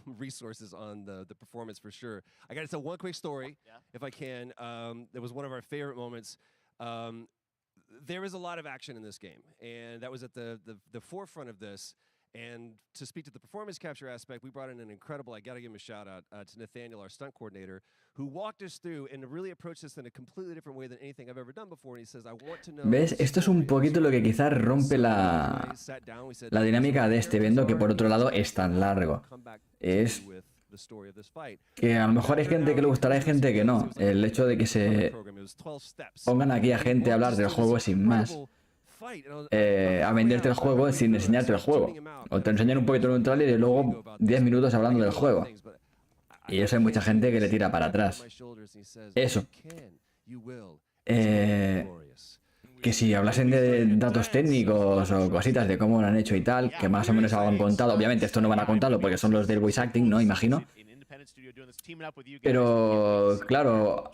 resources on the performance for sure. I got to tell one quick story, if I can. That was one of our favorite moments. There is a lot of action in this game, and that was at the forefront of this. And to speak to the performance capture aspect, we brought in an incredible, I got to give him a shout out to Nathaniel, our stunt coordinator, who walked us through and really approached this in a completely different way than anything I've ever done before. And he says, I want to know. ¿Ves? Esto es un poquito lo que quizás rompe la dinámica de este evento, que por otro lado es tan largo. Es que a lo mejor hay gente que le gustará y gente que no. El hecho de que se pongan aquí a gente a hablar del juego sin más. A venderte el juego sin enseñarte el juego. O te enseñan un poquito en un trailer y luego 10 minutos hablando del juego. Y eso hay mucha gente que le tira para atrás. Eso. Que si hablasen de datos técnicos o cositas de cómo lo han hecho y tal, que más o menos algo han contado. Obviamente esto no van a contarlo porque son los del voice acting, ¿no? Imagino. Pero, claro,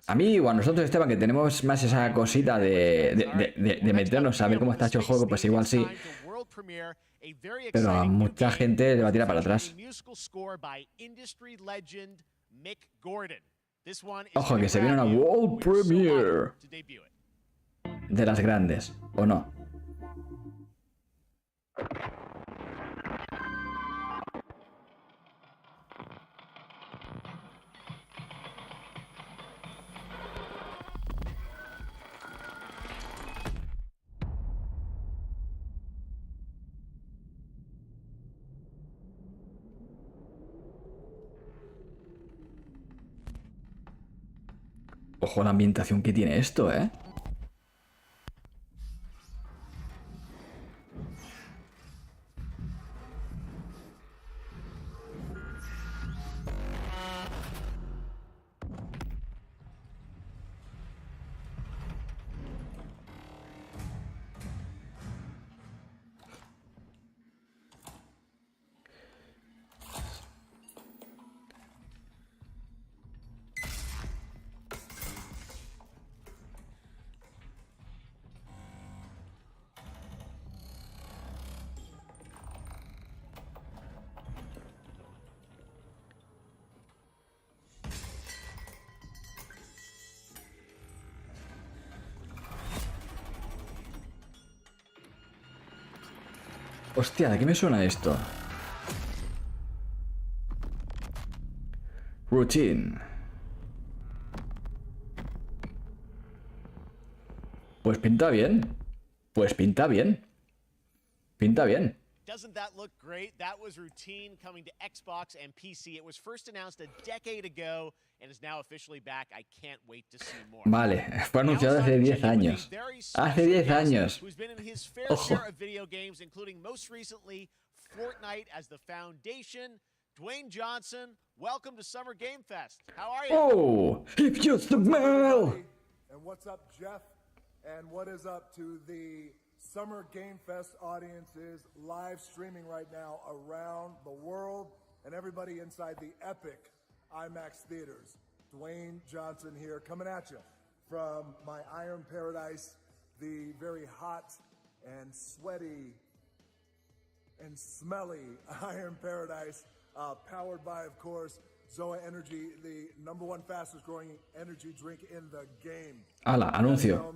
a mí o a nosotros, Esteban, que tenemos más esa cosita de meternos a ver cómo está hecho el juego, pues igual sí. Pero a mucha gente le va a tirar para atrás. Ojo, que se viene una World Premiere de las grandes, ¿o no? Ojo la ambientación que tiene esto, ¿eh? Hostia, ¿de qué me suena esto? Routine. Pues pinta bien. Pues pinta bien. Pinta bien. Doesn't that look great? That was Routine coming to Xbox and PC. It was first announced a decade ago and is now officially back. I can't wait to see more. Vale, fue anunciado hace 10 años. Hace 10 años. Who's been in his fair Ojo. share of video games, including most recently Fortnite as the foundation. Dwayne Johnson, welcome to Summer Game Fest. How are you? Oh, if you smell. And what's up, Jeff? And what is up to the Summer Game Fest audiences live streaming right now around the world and everybody inside the epic IMAX theaters. Dwayne Johnson here, coming at you from my Iron Paradise, the very hot and sweaty and smelly Iron Paradise, powered by, of course, Zoa Energy, the #1 fastest growing energy drink in the game. Ala, anuncio.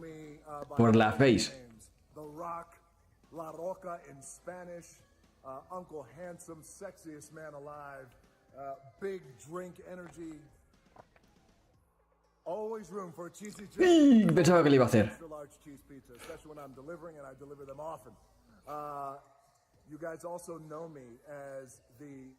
Por la face. The Rock, La Roca in Spanish, Uncle Handsome, sexiest man alive, big drink energy. Always room for a cheesy ¡Ih! Pensaba que le iba a hacer. extra large cheese pizza, especially when I'm delivering, and I deliver them often. You guys also know me as the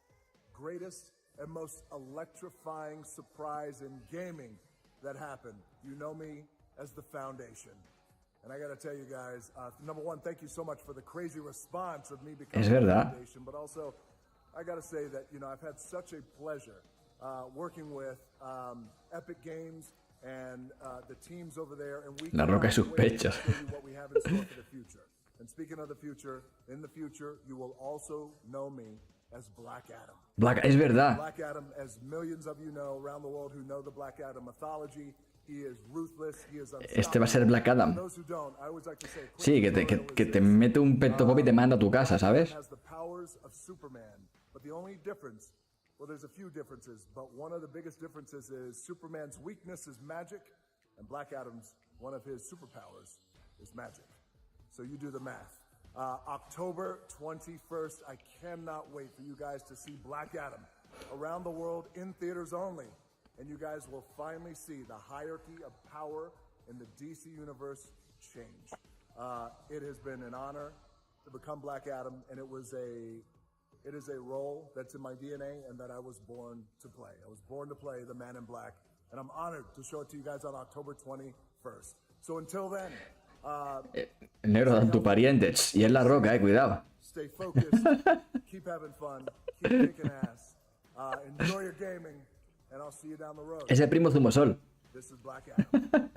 greatest and most electrifying surprise in gaming that happened. You know me as the Foundation. And I gotta tell you guys, #1, thank you so much for the crazy response of me becoming Es verdad. the Foundation, but also, I gotta say that, you know, I've had such a pleasure working with Epic Games and the teams over there, and we La Roca y sus cannot wait to pechos. show you what we have in store for the future. And speaking of the future, in the future, you will also know me as Black Adam. Black, es verdad. Black Adam, as millions of you know around the world who know the Black Adam mythology, he is ruthless, he is Este va a ser Black Adam. those who don't, I always like to say, Sí, que te mete un peto pop y te manda a tu casa, ¿sabes? has the powers of Superman, but the only difference, well, there's a few differences, but one of the biggest differences is Superman's weakness is magic, and Black Adam's, one of his superpowers is magic. So you do the math. October 21st, I cannot wait for you guys to see Black Adam around the world in theaters only. And you guys will finally see the hierarchy of power in the DC universe change. It has been an honor to become Black Adam, and it is a role that's in my DNA and that I was born to play. I was born to play the Man in Black, and I'm honored to show it to you guys on October 21st. So until then, El negro dan tu pariente. Y es La Roca, cuidado. stay focused, keep having fun, keep kicking ass, enjoy your gaming, and I'll see you down the road. Es el primo Zumosol. This is Black Adam.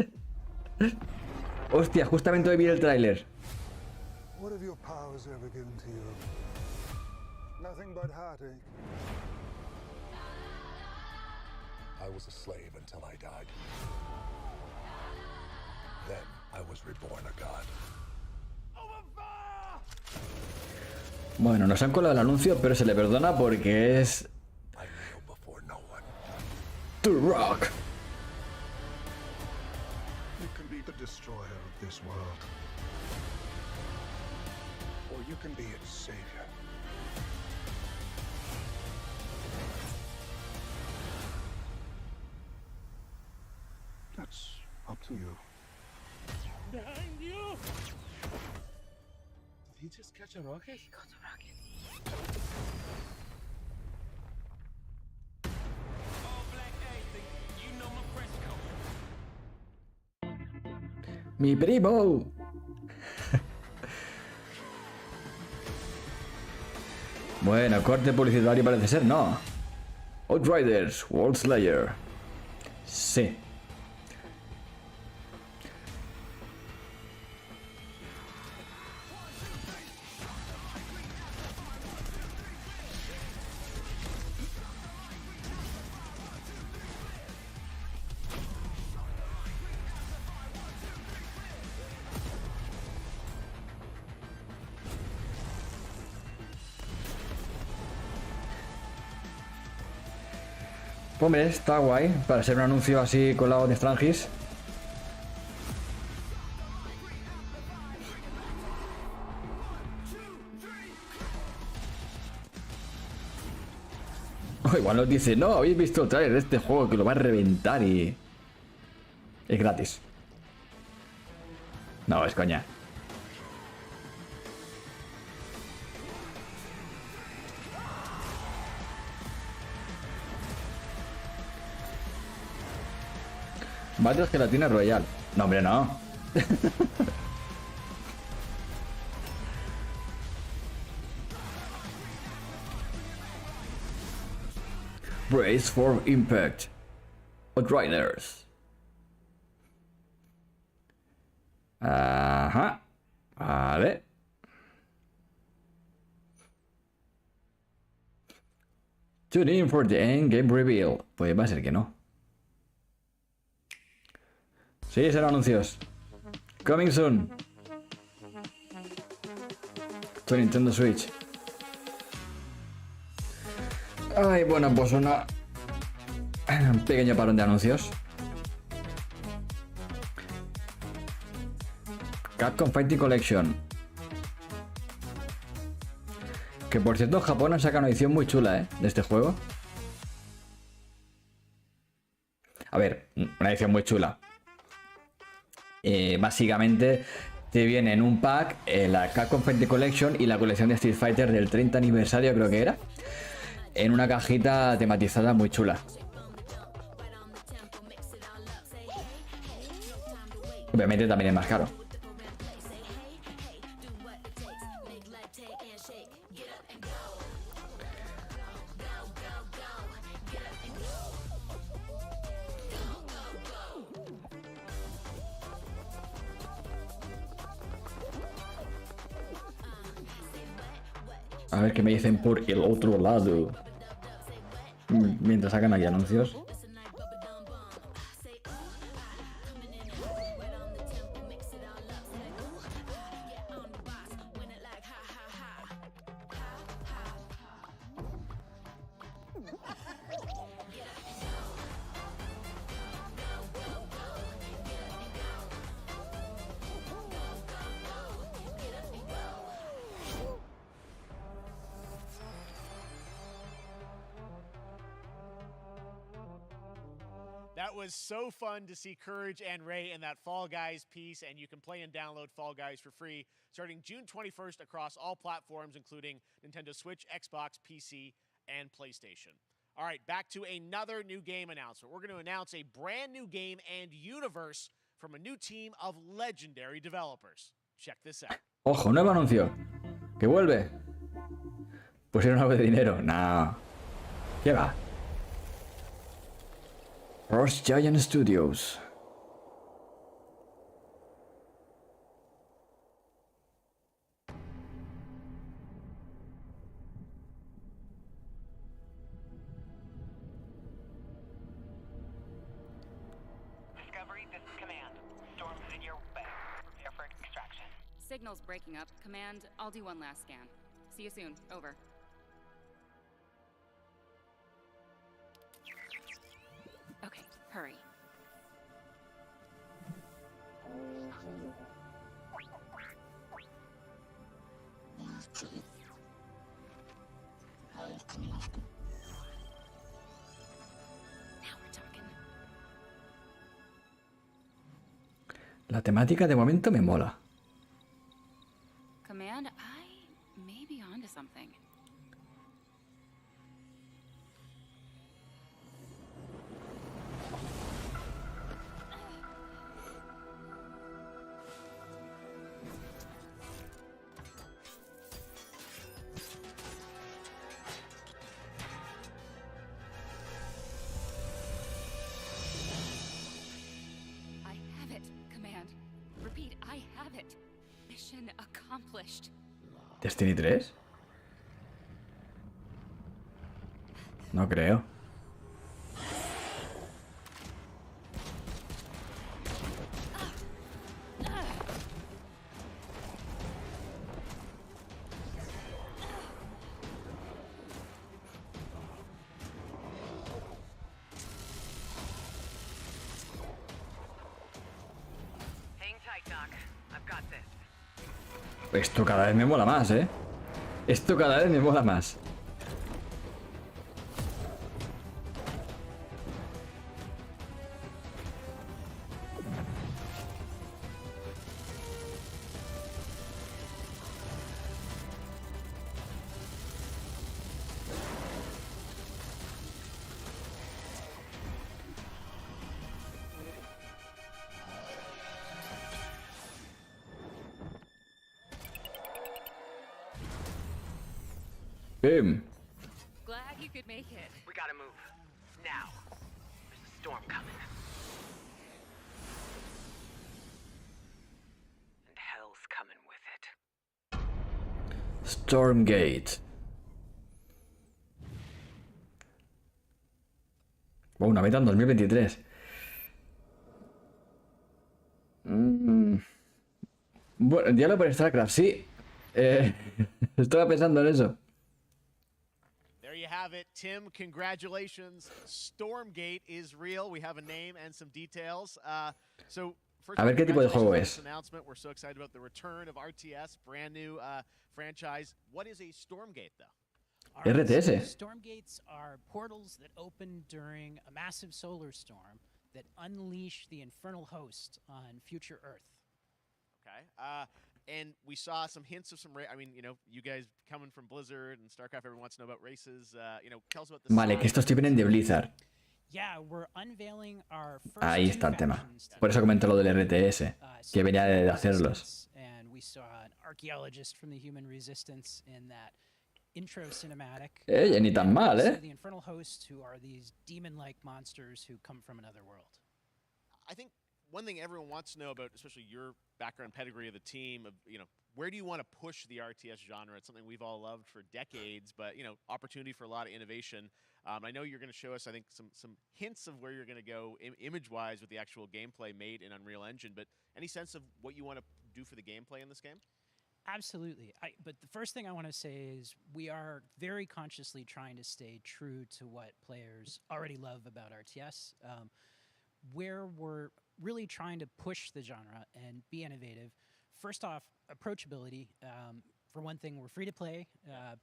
Hostia, justamente hoy vi el tráiler. What have your powers ever given to you? Nothing but heartache. I was a slave until I died. Then I was reborn a god. Bueno, nos han colado el anuncio, pero se le perdona porque es I kneel before no one. The Rock. You can be the destroyer of this world, or you can be its savior. That's up to you. Behind you! Did he just catch a rocket? He got a rocket. Mi primo. Bueno, corte publicitario parece ser, ¿no? Outriders, World Slayer. Sí. Hombre, está guay para ser un anuncio así colado de Strangis. O igual nos dice, no, habéis visto el trailer de este juego que lo va a reventar y... es gratis. No, es coña. Varios gelatina royal. No, hombre, no. Brace for impact. Outriders. Ajá. Vale. Tune in for the end game reveal. Pues va a ser que no. Sí, serán anuncios. Coming soon. To Nintendo Switch. Ay, bueno, pues un pequeño parón de anuncios. Capcom Fighting Collection. Que por cierto, Japón ha sacado una edición muy chula, de este juego. A ver, una edición muy chula. Básicamente te viene en un pack la Capcom Fighting Collection y la colección de Street Fighter del 30 aniversario, creo que era. En una cajita tematizada muy chula. Obviamente también es más caro. A ver qué me dicen por el otro lado. Mientras sacan aquí anuncios. That was so fun to see Courage and Ray in that Fall Guys piece, and you can play and download Fall Guys for free starting June 21st across all platforms, including Nintendo Switch, Xbox, PC, and PlayStation. All right, back to another new game announcement. We're going to announce a brand new game and universe from a new team of legendary developers. Check this out. Ojo, nuevo anuncio. ¿Que vuelve? Pusieron algo de dinero. No. ¿Qué va? First Giant Studios. Discovery, this is Command. Storm's in your way. Prepare for extraction. Signal's breaking up. Command, I'll do one last scan. See you soon. Over. Okay, hurry. Now we're talking. La temática de momento me mola. Command, I may be onto something. ¿Destiny 3? No creo. Esto cada vez me mola más, ¿eh? Esto cada vez me mola más. Bim. Glad you could make it. We gotta move. Now. There's a storm coming. And hell's coming with it. Stormgate. Oh, una beta en 2023. Bueno, ya lo por StarCraft, sí. Estaba pensando en eso. There you have it, Tim. Congratulations. Stormgate is real. We have a name and some details. A ver qué tipo de juego es. Announcement. We're so excited about the return of RTS, brand new franchise. What is a Stormgate, though? RTS. Stormgates are portals that open during a massive solar storm that unleash the infernal host on future Earth. Okay. And we saw some hints of some. I mean, you guys coming from Blizzard and StarCraft, everyone wants to know about races. Tell us about the. Vale, que estos sí vienen de Blizzard. Yeah, we're unveiling our first Ahí está el tema. Por eso comento lo del RTS, que venía de hacerlos. And we saw an archaeologist from the Human Resistance in that intro cinematic. Ni tan mal, The infernal hosts, who are these demon-like monsters who come from another world. I think one thing everyone wants to know about, especially your background pedigree of the team, where do you want to push the RTS genre? It's something we've all loved for decades, but opportunity for a lot of innovation. I know you're going to show us, I think, some hints of where you're going to go image-wise with the actual gameplay made in Unreal Engine. But any sense of what you want to do for the gameplay in this game? Absolutely. But the first thing I want to say is we are very consciously trying to stay true to what players already love about RTS. Where we're really trying to push the genre and be innovative. First off, approachability. For one thing, we're free to play,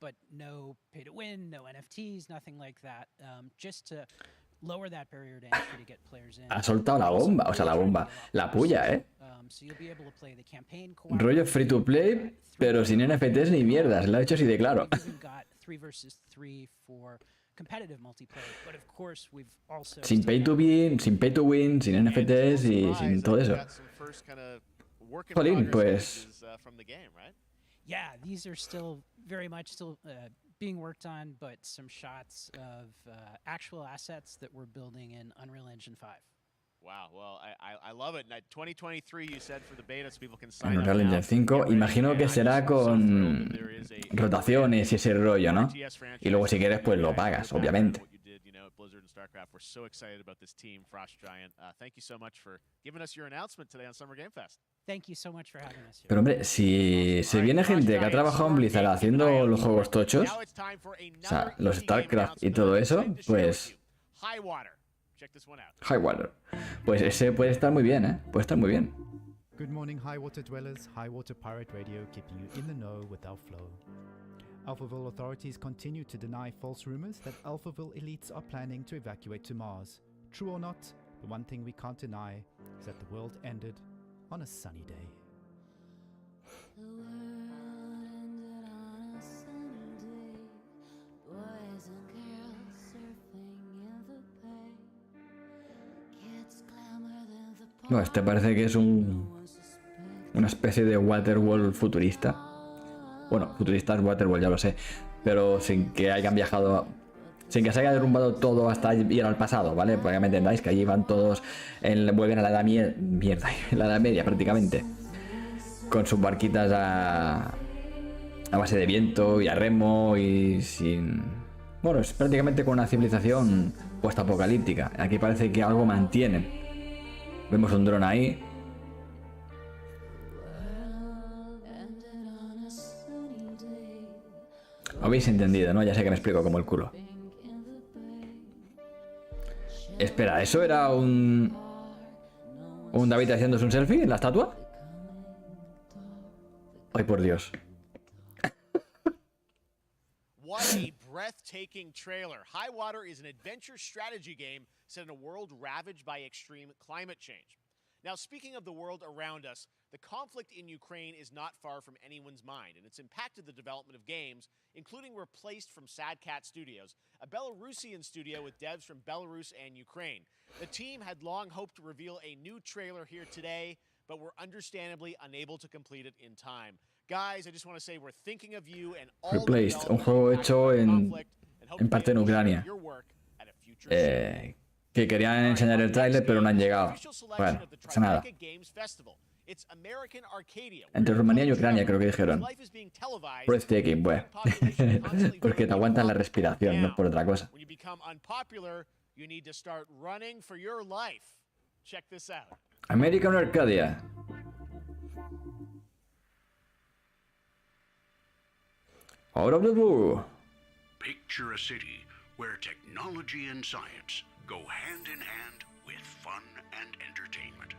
but no pay to win, no NFTs, nothing like that. Just to lower that barrier to entry to get players in. Ha soltado la bomba, o sea, la bomba, la puya, So you'll be able to play the campaign rollo free to play, pero sin NFTs ni mierdas, lo ha hecho así de claro. We've got 3 versus 3 for competitive multiplayer, but of course we've also Sin pay to win, sin NFTs y sin todo eso. Jolín, pues. Yeah, these are still very much being worked on, but some shots of actual assets that we're building in Unreal Engine 5. Wow, well, I love it. 2023, you said for the beta, so people can sign En up Unreal Engine 5, imagino que será con rotaciones y ese rollo, ¿no? Y luego si quieres, pues lo pagas, obviamente. Blizzard and StarCraft. We're so excited about this team, Frost Giant. Thank you so much for giving us your announcement today on Summer Game Fest. Thank you so much for having us here. Pero hombre, si se viene gente que ha trabajado en Blizzard haciendo los juegos tochos, o sea, los StarCraft y todo eso, pues Highwater. Pues ese puede estar muy bien, ¿eh? Puede estar muy bien. Good morning, Highwater dwellers. Highwater Pirate Radio, keeping you in the know with our flow. Alphaville authorities continue to deny false rumors that Alphaville elites are planning to evacuate to Mars. True or not, the one thing we can't deny is that the world ended on a sunny day. The world ended on a sunny day. Boys and girls surfing in the bay. Kids clamored in the park. No, este parece que es una especie de Waterworld futurista. Bueno, futurista es Waterworld, ya lo sé. Pero sin que hayan viajado... Sin que se haya derrumbado todo hasta ir al pasado, ¿vale? Para que me entendáis que allí van todos... vuelven a la edad mierda, la edad media prácticamente. Con sus barquitas a base de viento y a remo y sin... Bueno, es prácticamente con una civilización postapocalíptica. Aquí parece que algo mantienen. Vemos un dron ahí. Habéis entendido, ¿no? Ya sé que me explico como el culo. Espera, ¿eso era un David haciéndose un selfie en la estatua? Ay, por Dios. What a breathtaking trailer. Highwater is an adventure strategy game set in a world ravaged by extreme climate change. Now, speaking of the world around us, the conflict in Ukraine is not far from anyone's mind, and it's impacted the development of games, including Replaced from Sad Cat Studios, a Belarusian studio with devs from Belarus and Ukraine. The team had long hoped to reveal a new trailer here today, but were understandably unable to complete it in time. Guys, I just want to say we're thinking of you and all the Replaced, un development juego impacted hecho by the en conflict, and hope to parte en be able to share Ucrania. your work at a future Que querían enseñar el tráiler, pero no han llegado. Bueno, no pasa nada. Games Festival. It's American Arcadia. Entre Rumanía y Ucrania, creo que dijeron. Breathtaking, bueno. Porque te aguantas la respiración, no es por otra cosa. When you become unpopular, you need to start running for your life. Check this out. American Arcadia. Out of the blue. Picture a city where technology and science go hand in hand with fun and entertainment.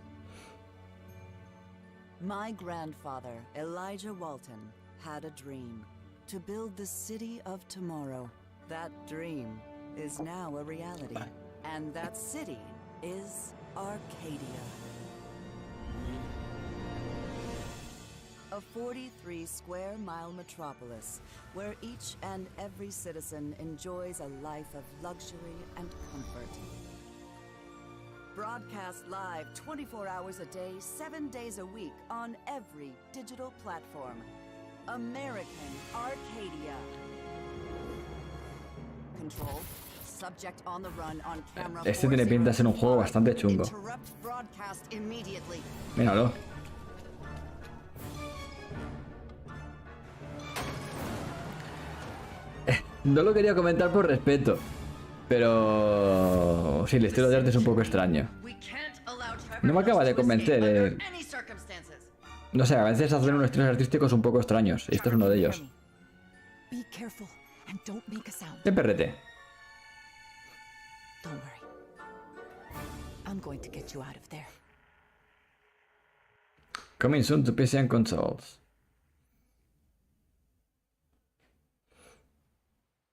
My grandfather, Elijah Walton, had a dream to build the city of tomorrow. That dream is now a reality, and that city is Arcadia. A 43-square-mile metropolis where each and every citizen enjoys a life of luxury and comfort. Broadcast live 24 hours a day, 7 days a week on every digital platform. American Arcadia. Control. Subject on the run on camera. Este tiene pinta de ser un juego bastante chungo. Interrupt broadcast immediately. Míralo. No lo quería comentar por respeto, pero sí, el estilo de arte es un poco extraño. No me acaba de convencer. No sé, a veces hacen unos estilos artísticos un poco extraños, y esto es uno de ellos. ¡Qué perrete! Coming soon to PC and consoles.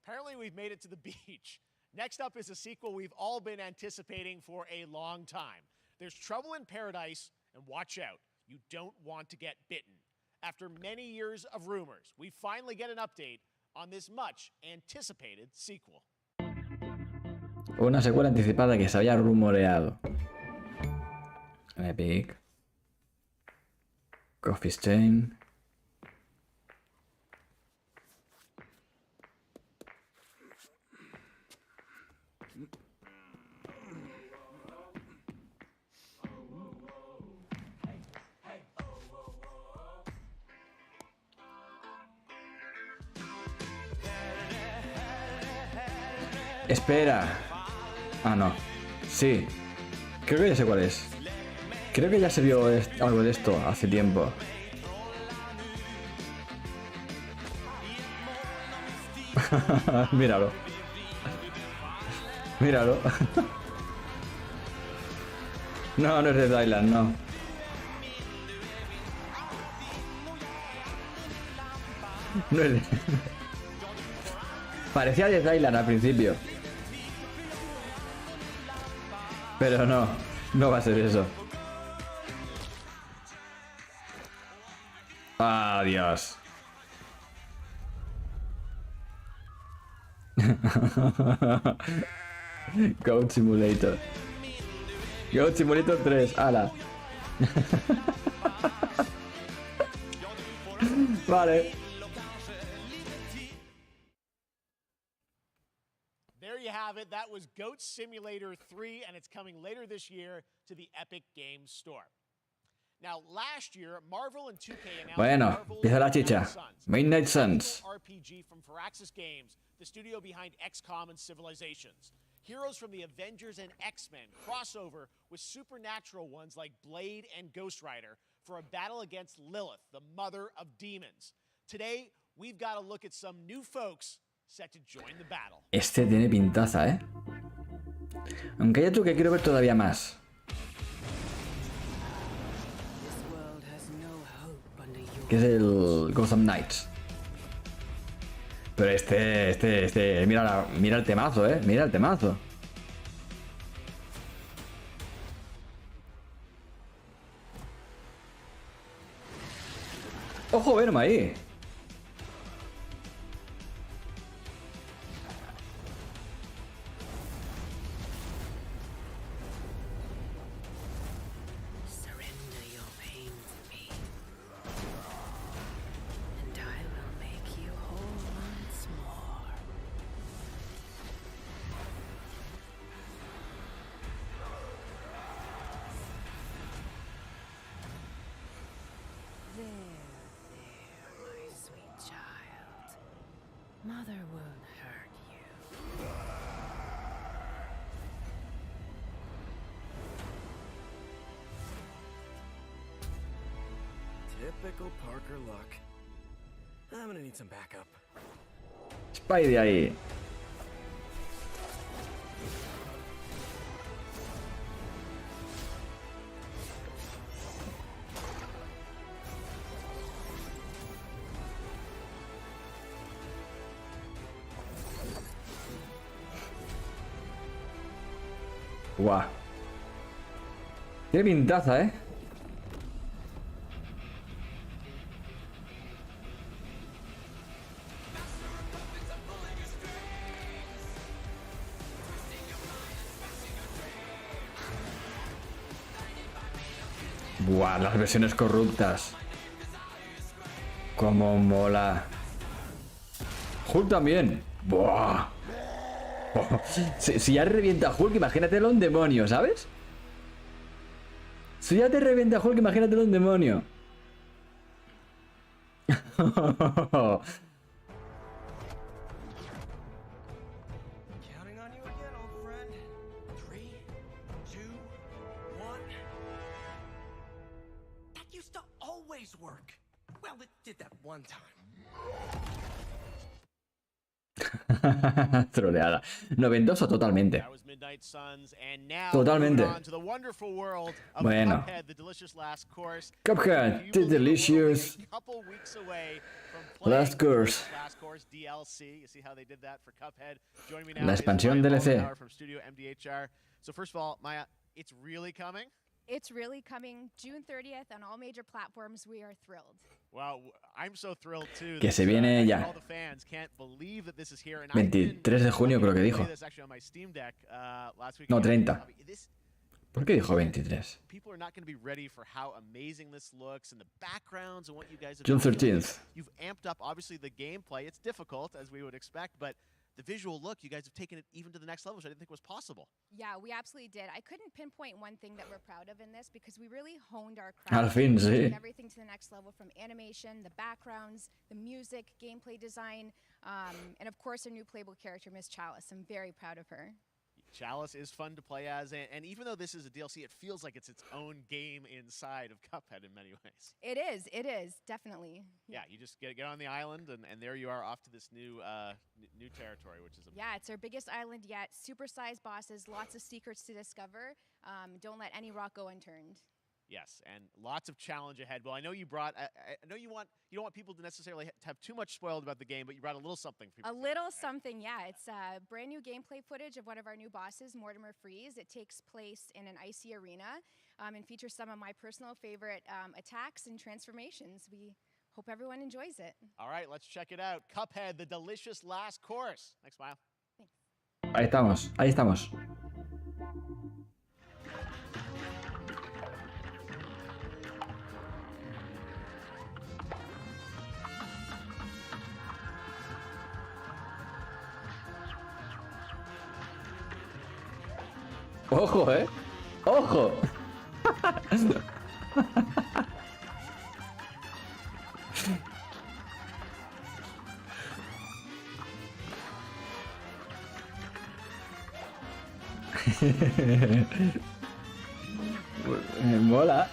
Apparently we've made it to the beach. Next up is a sequel we've all been anticipating for a long time. There's Trouble in Paradise, and watch out, you don't want to get bitten. After many years of rumors, we finally get an update on this much anticipated sequel. Una secuela anticipada que se había rumoreado. Epic. Coffee Stain. Espera. Ah, no. Sí. Creo que ya sé cuál es. Creo que ya se vio algo de esto hace tiempo. Míralo. Míralo. No, no es de Thailand, no. No es de... Parecía de Thailand al principio. Pero no, no va a ser eso. Adiós. Goat Simulator. Goat Simulator 3, ala. Vale. There you have it. That was Goat Simulator 3, and it's coming later this year to the Epic Games Store. Now, last year, Marvel and 2K announced Bueno, empieza la chicha. Midnight Suns. RPG from Firaxis Games, the studio behind XCOM and Civilizations. Heroes from the Avengers and X-Men crossover with supernatural ones like Blade and Ghost Rider for a battle against Lilith, the mother of demons. Today, we've got to look at some new folks set to join the battle. Este tiene pintaza, ¿eh? Aunque hay otro que quiero ver todavía más. Que es el Gotham Knights. Pero mira el temazo, mira el temazo. Ojo, verme ahí. Mother won't hurt you. Typical Parker luck. I'm gonna need some backup. Spidey ahí. Guau. Tiene pintaza, ¿eh? Buah, las versiones corruptas. Cómo mola. Hulk también. Buah. Oh, si ya revienta Hulk, imagínatelo un demonio, ¿sabes? Si ya te revienta Hulk, imagínatelo un demonio. Counting on you again, old friend. 3, 2, 1. That used to always work. Well, it did that one time. Troleada. Noventoso totalmente. That was Midnight Suns, and now Totalmente. moving on to the wonderful world of Bueno. Cuphead, the delicious last course. Cuphead, the delicious A couple weeks away from playing last course. Last course DLC. You see how they did that for Cuphead. Joining me now La is expansión Maya DLC. Moldenhauer from Studio MDHR. So first of all, Maya, it's really coming. It's really coming June 30th on all major platforms. We are thrilled. Wow, I'm so thrilled too. Que that, se viene I think ya. all the fans can't believe that this is here, and 23 de junio creo que dijo. I played this actually on my Steam Deck, last week. No, 30. This, ¿Por qué dijo 23? people are not going to be ready for how amazing this looks and the backgrounds and what you guys have June done. 13th. You've amped up obviously the gameplay. It's difficult as we would expect, but the visual look, you guys have taken it even to the next level, which I didn't think was possible. Yeah, we absolutely did. I couldn't pinpoint one thing that we're proud of in this because we really honed our Al craft. fin, We sí. took everything to the next level, from animation, the backgrounds, the music, gameplay design, and of course our new playable character, Miss Chalice. I'm very proud of her. Chalice is fun to play as, and even though this is a DLC, it feels like it's its own game inside of Cuphead in many ways. It is, definitely. Yeah, you just get on the island, and there you are off to this new new territory, which is amazing. Yeah, it's our biggest island yet. Super-sized bosses, lots of secrets to discover. Don't let any rock go unturned. Yes, and lots of challenge ahead. Well, I know you brought. I know you don't want people to necessarily have too much spoiled about the game, but you brought a little something for people. A little something, yeah. It's brand new gameplay footage of one of our new bosses, Mortimer Freeze. It takes place in an icy arena and features some of my personal favorite attacks and transformations. We hope everyone enjoys it. All right, let's check it out. Cuphead, the delicious last course. Next, Smile. Ahí estamos, ahí estamos. Ojo, ojo. Mola.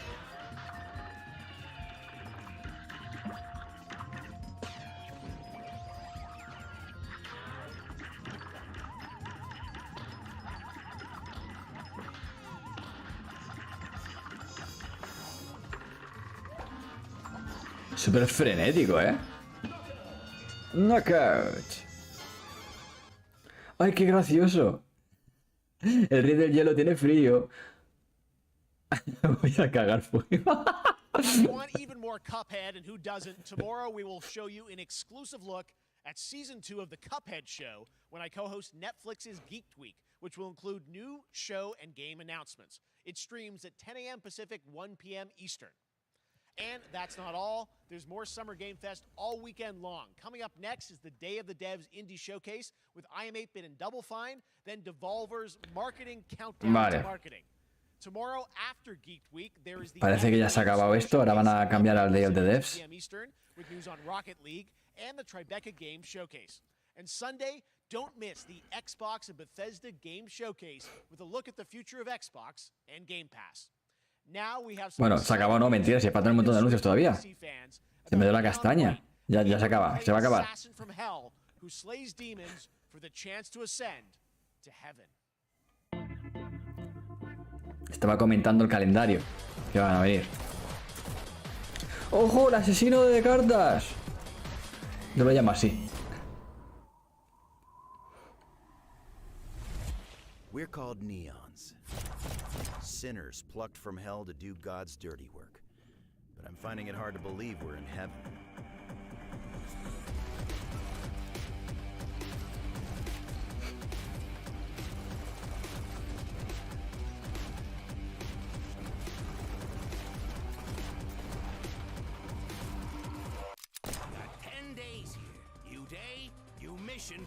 Súper frenético, Knockout. ¡Ay, qué gracioso! El rey del hielo tiene frío. Voy a cagar fuego. If you want even more Cuphead, and who doesn't, tomorrow we will show you an exclusive look at Season 2 of the Cuphead Show when I co-host Netflix's Geeked Week, which will include new show and game announcements. It streams at 10 a.m. Pacific, 1 p.m. Eastern. And that's not all. There's more Summer Game Fest all weekend long. Coming up next is the Day of the Devs Indie Showcase with IM8-Bit and Double Fine, then Devolver's Marketing Countdown Vale. to Marketing. Tomorrow after Geeked Week, there is the Parece que ya se ha acabado esto. Ahora van a cambiar al Day of the Devs. PM Eastern with news on Rocket League and the Tribeca Games Showcase. And Sunday, don't miss the Xbox and Bethesda Game Showcase with a look at the future of Xbox and Game Pass. Now we have some Bueno, se acabó, no, mentira, si faltan un montón de anuncios todavía. Se me dio la castaña. Ya se acaba, se va a acabar. Assassin from hell who slays demons for the chance to ascend to heaven. Estaba comentando el calendario que van a venir. ¡Ojo! ¡El asesino de cartas! Yo lo llamo así. We're called neons. Sinners plucked from hell to do God's dirty work. But I'm finding it hard to believe we're in heaven.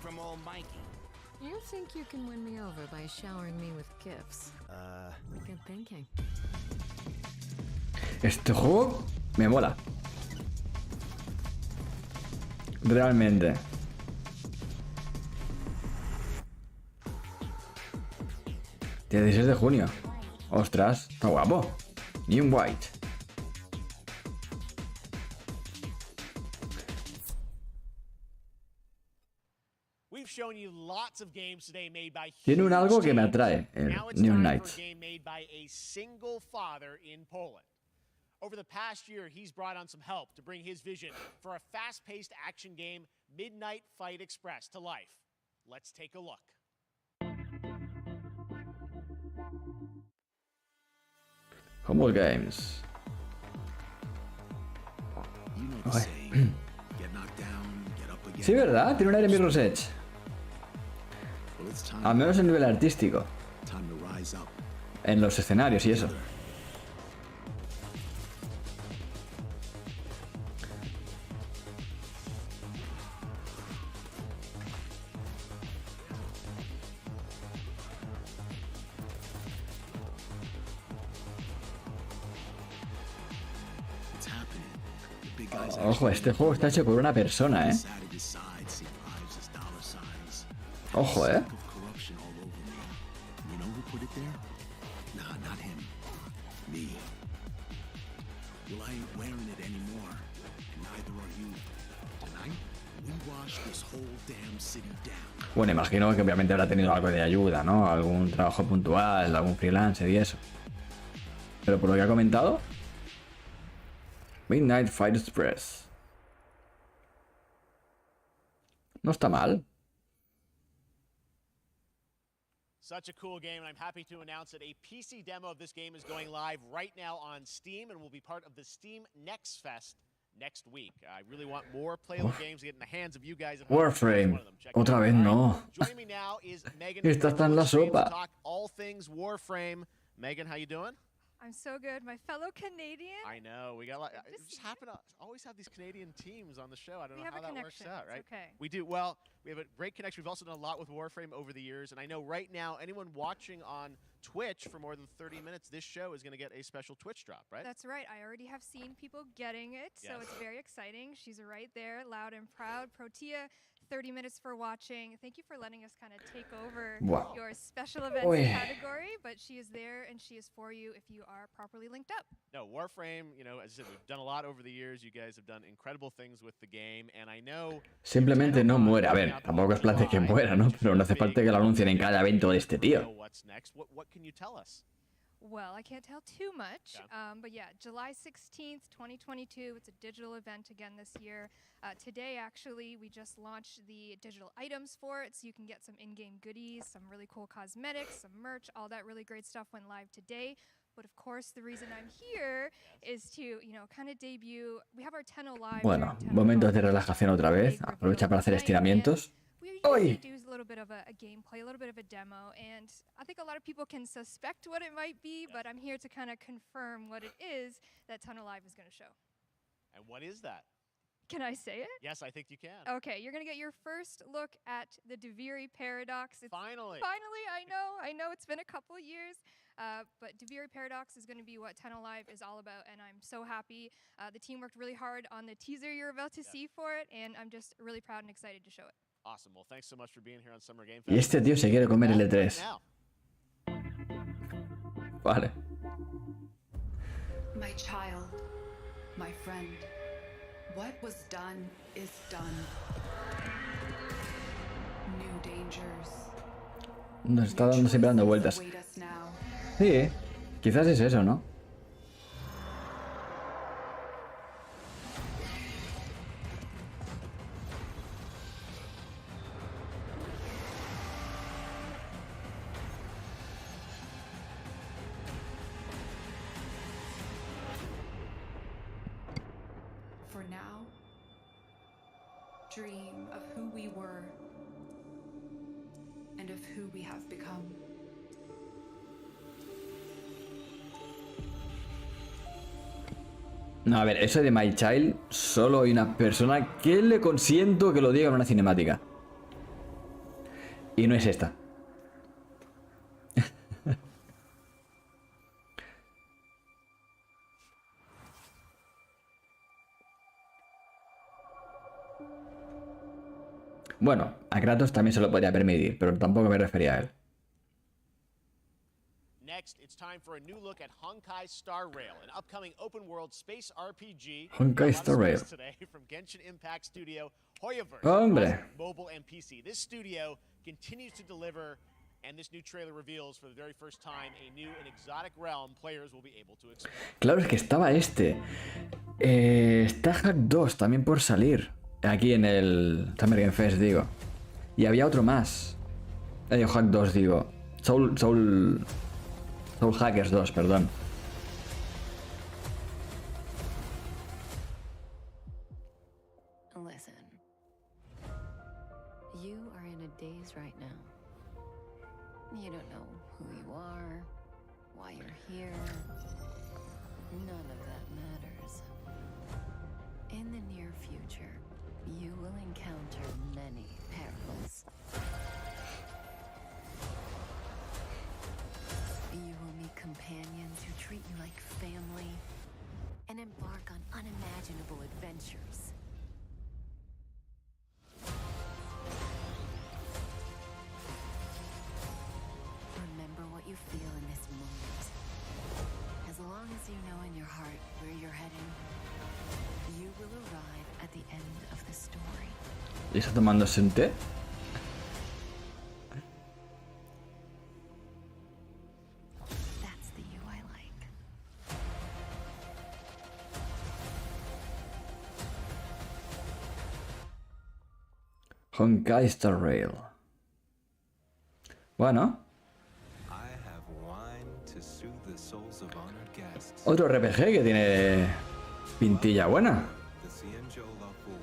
From Almighty. You think you can win me over by showering me with gifts? Good thinking. Este juego me mola. Realmente. Día 16 de junio. Ostras, está guapo. New White. Tiene un algo que me atrae, el New Knights. Over the past year, he's brought on some help to bring his vision for a fast-paced action game, Midnight Fight Express, to life. Let's take a look. Humble Games. Sí, ¿verdad? Tiene un aire Mirror's Edge. Al menos en nivel artístico. En los escenarios y eso. Ojo, este juego está hecho por una persona, ¿eh? Ojo, ¿eh? Bueno, imagino que obviamente habrá tenido algo de ayuda, ¿no? Algún trabajo puntual, algún freelancer y eso. Pero por lo que ha comentado... Midnight Fight Express. No está mal. Such a cool game, and I'm happy to announce that a PC demo of this game is going live right now on Steam and will be part of the Steam Next Fest next week. I really want more playable games to get in the hands of you guys. Warframe. Otra vez no. Joining me now is Megan. Esta está en la sopa. Talk all things Warframe. Megan, how you doing? I'm so good. My fellow Canadian. I know. We got a lot. We just happen to always have these Canadian teams on the show. I don't know how that works out, right? Okay. We do. Well, we have a great connection. We've also done a lot with Warframe over the years. And I know right now, anyone watching on Twitch for more than 30 minutes, this show is going to get a special Twitch drop, right? That's right. I already have seen people getting it. So it's very exciting. She's right there, loud and proud. Protea, 30 minutes for watching. Thank you for letting us kind of take over your special events category, but she is there and she is for you if you are properly linked up. No, Warframe, you know, as I said, we've done a lot over the years. You guys have done incredible things with the game, and I know... Simplemente no muere. A ver, tampoco es plan de que muera, ¿no? Pero no hace falta que lo anuncien en cada evento de este tío. What's next? What can you tell us? Well, I can't tell too much, but yeah, July 16th, 2022, it's a digital event again this year. Today, actually, we just launched the digital items for it, so you can get some in-game goodies, some really cool cosmetics, some merch, all that really great stuff went live today. But of course, the reason I'm here is to, you know, kind of debut. We have our Tenno Live. Bueno, momentos de relajación otra vez. Aprovecha para hacer estiramientos. We do a little bit of a gameplay, a little bit of a demo, and I think a lot of people can suspect what it might be, but I'm here to kind of confirm what it is that Tenno Live is going to show. And what is that? Can I say it? Yes, I think you can. Okay, you're going to get your first look at the Deviri Paradox. Finally! Finally, I know it's been a couple years, but Deviri Paradox is going to be what Tenno Live is all about, and I'm so happy. The team worked really hard on the teaser you're about to see for it, and I'm just really proud and excited to show it. Awesome. Well, thanks so much for being here on Summer Game Y Fest. este tío se quiere comer el E3. Now. Vale. My child, my friend, what was done is done. New dangers. Nos está dando siempre dando vueltas. Await us now. Sí, quizás es eso, ¿no? For now, dream of who we were and of who we have become. No, a ver, eso de My Child, solo hay una persona que le consiento que lo diga en una cinemática. Y no es esta. Bueno, a Kratos también se lo podía permitir, pero tampoco me refería a él. Next, it's time for a new look at Honkai Star Rail, an upcoming open-world space RPG. Honkai Star Rail. Today from Genshin Impact Studio, Hoyaverse. Hombre. Mobile and PC. This studio continues to deliver, and this new trailer reveals for the very first time a new and exotic realm players will be able to explore. Claro, es que estaba este. Está Hack 2 también por salir. Aquí en el Summer Game Fest, digo. Y había otro más. Hack 2, digo. Soul Hackers 2, perdón. Listen. You are in a daze right now. You don't know who you are, why you're here. None of that matters. In the near future, you will encounter many perils. You will meet companions who treat you like family and embark on unimaginable adventures. Remember what you feel in this moment. As long as you know in your heart where you're heading, you will arrive at the end of the story. ¿Y está tomándose un té? That's the you I like. Honkai Star Rail. Bueno. I have wine to soothe the souls of honored guests. Otro RPG que tiene pintilla buena. The Cienjo La Fool.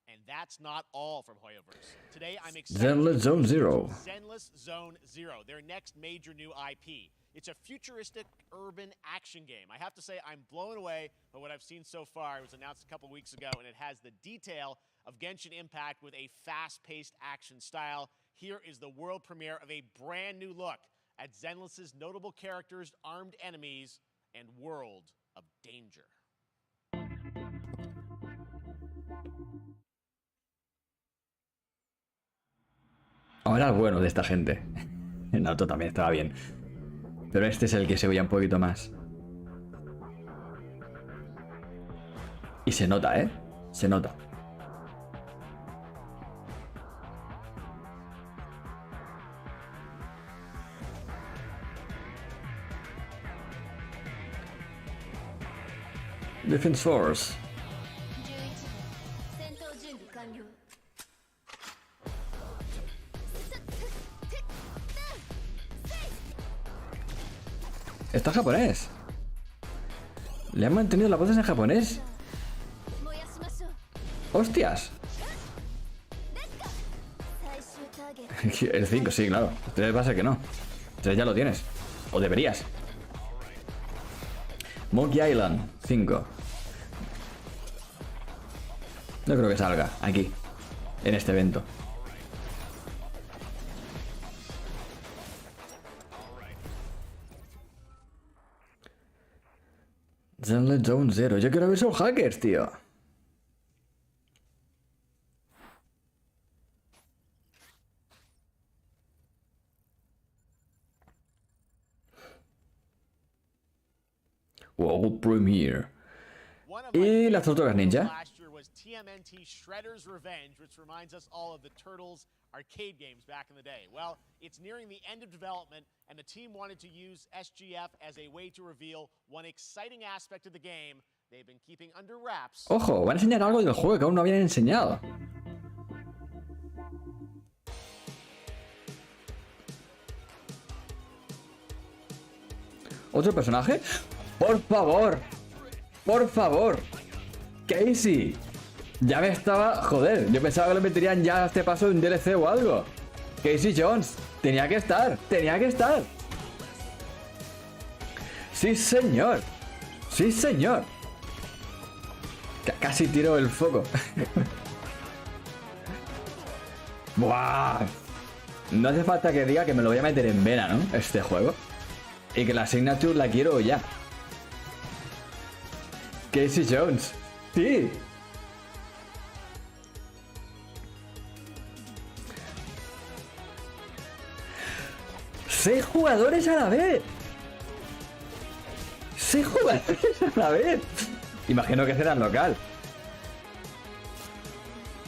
And that's not all from Hoyaverse. Today I'm excited Zenless Zone Zero. Zenless Zone Zero, their next major new IP. It's a futuristic urban action game. I have to say I'm blown away by what I've seen so far. It was announced a couple weeks ago, and it has the detail of Genshin Impact with a fast-paced action style. Here is the world premiere of a brand new look at Zenless's notable characters, armed enemies, and world of danger. Ahora el bueno de esta gente. El otro también estaba bien. Pero este es el que se veía un poquito más. Y se nota, ¿eh? Se nota. Defense Force. Está en japonés. Le han mantenido las voces en japonés. ¡Hostias! El 5, sí, claro. El 3 va a ser que no. El 3 ya lo tienes. O deberías. Monkey Island 5. No creo que salga aquí, en este evento. Zenlet Zone 0. Yo quiero ver esos hackers, tío. World Premiere. Y las tortugas ninja. Last year was TMNT Shredder's Revenge, which reminds us all of the Turtles arcade games back in the day. Well, it's nearing the end of development, and the team wanted to use SGF as a way to reveal one exciting aspect of the game they've been keeping under wraps. Ojo, van a enseñar algo del juego que aún no habían enseñado. ¿Otro personaje? ¡Por favor! ¡Por favor! ¡Casey! Ya me estaba... Joder, yo pensaba que lo meterían ya a este paso en DLC o algo. Casey Jones. Tenía que estar. Tenía que estar. Sí, señor. Sí, señor. Casi tiro el foco. ¡Buah! No hace falta que diga que me lo voy a meter en vena, ¿no? Este juego. Y que la signature la quiero ya. Casey Jones. Sí. ¡6 jugadores a la vez! ¡6 jugadores a la vez! Imagino que será local.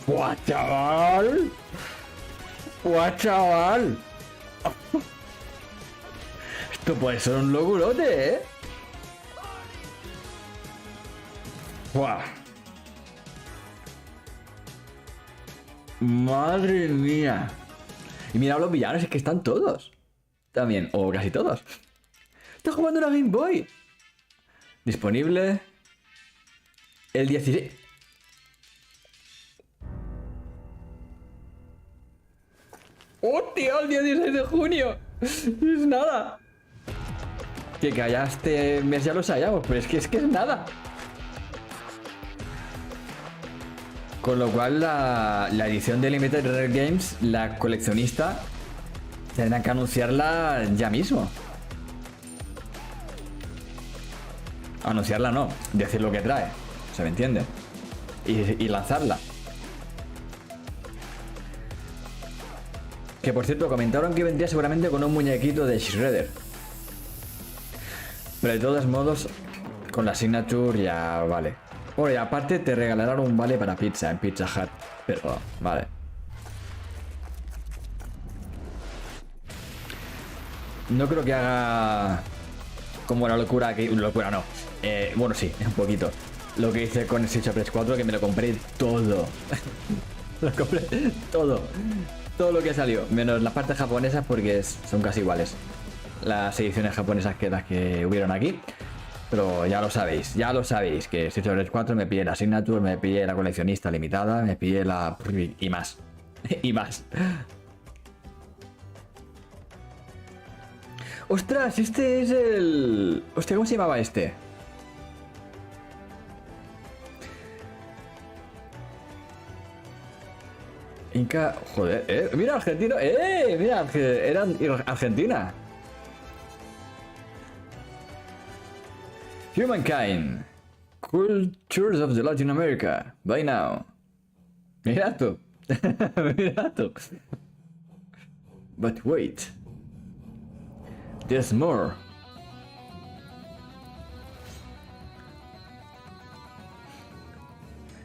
¡Buah, chaval! ¡Buah, chaval! Esto puede ser un locurote, ¿eh? ¡Buah! ¡Madre mía! Y mira los villanos, es que están todos. También, o casi todos. ¡Está jugando una Game Boy! Disponible el 16. ¡Hostia! El 16 de junio. Es nada. Que ya este mes ya lo sabíamos, pero es que es nada. Con lo cual la edición de Limited Rare Games, la coleccionista, tendrán que anunciarla ya mismo. Anunciarla no, decir lo que trae, se me entiende. Y lanzarla. Que por cierto, comentaron que vendría seguramente con un muñequito de Shredder. Pero de todos modos, con la signature ya vale. Bueno, y aparte te regalarán un vale para pizza en Pizza Hut. Pero, vale. No creo que haga como la locura que... Locura no. Bueno, sí, un poquito. Lo que hice con el Street Fighter 4, que me lo compré todo. Lo compré todo. Todo lo que salió. Menos las partes japonesas porque son casi iguales. Las ediciones japonesas que las que hubieron aquí. Pero ya lo sabéis, que Street Fighter 4 me pide la Signature, me pide la coleccionista limitada, me pide la... y más. Y más. ¡Ostras! Este es el... Hostia, ¿cómo se llamaba este? Inca... Joder, mira, argentino. Mira, eran Argentina. Humankind. Cultures of the Latin America. By now. Mira tú. Mira tú. But wait. There's more.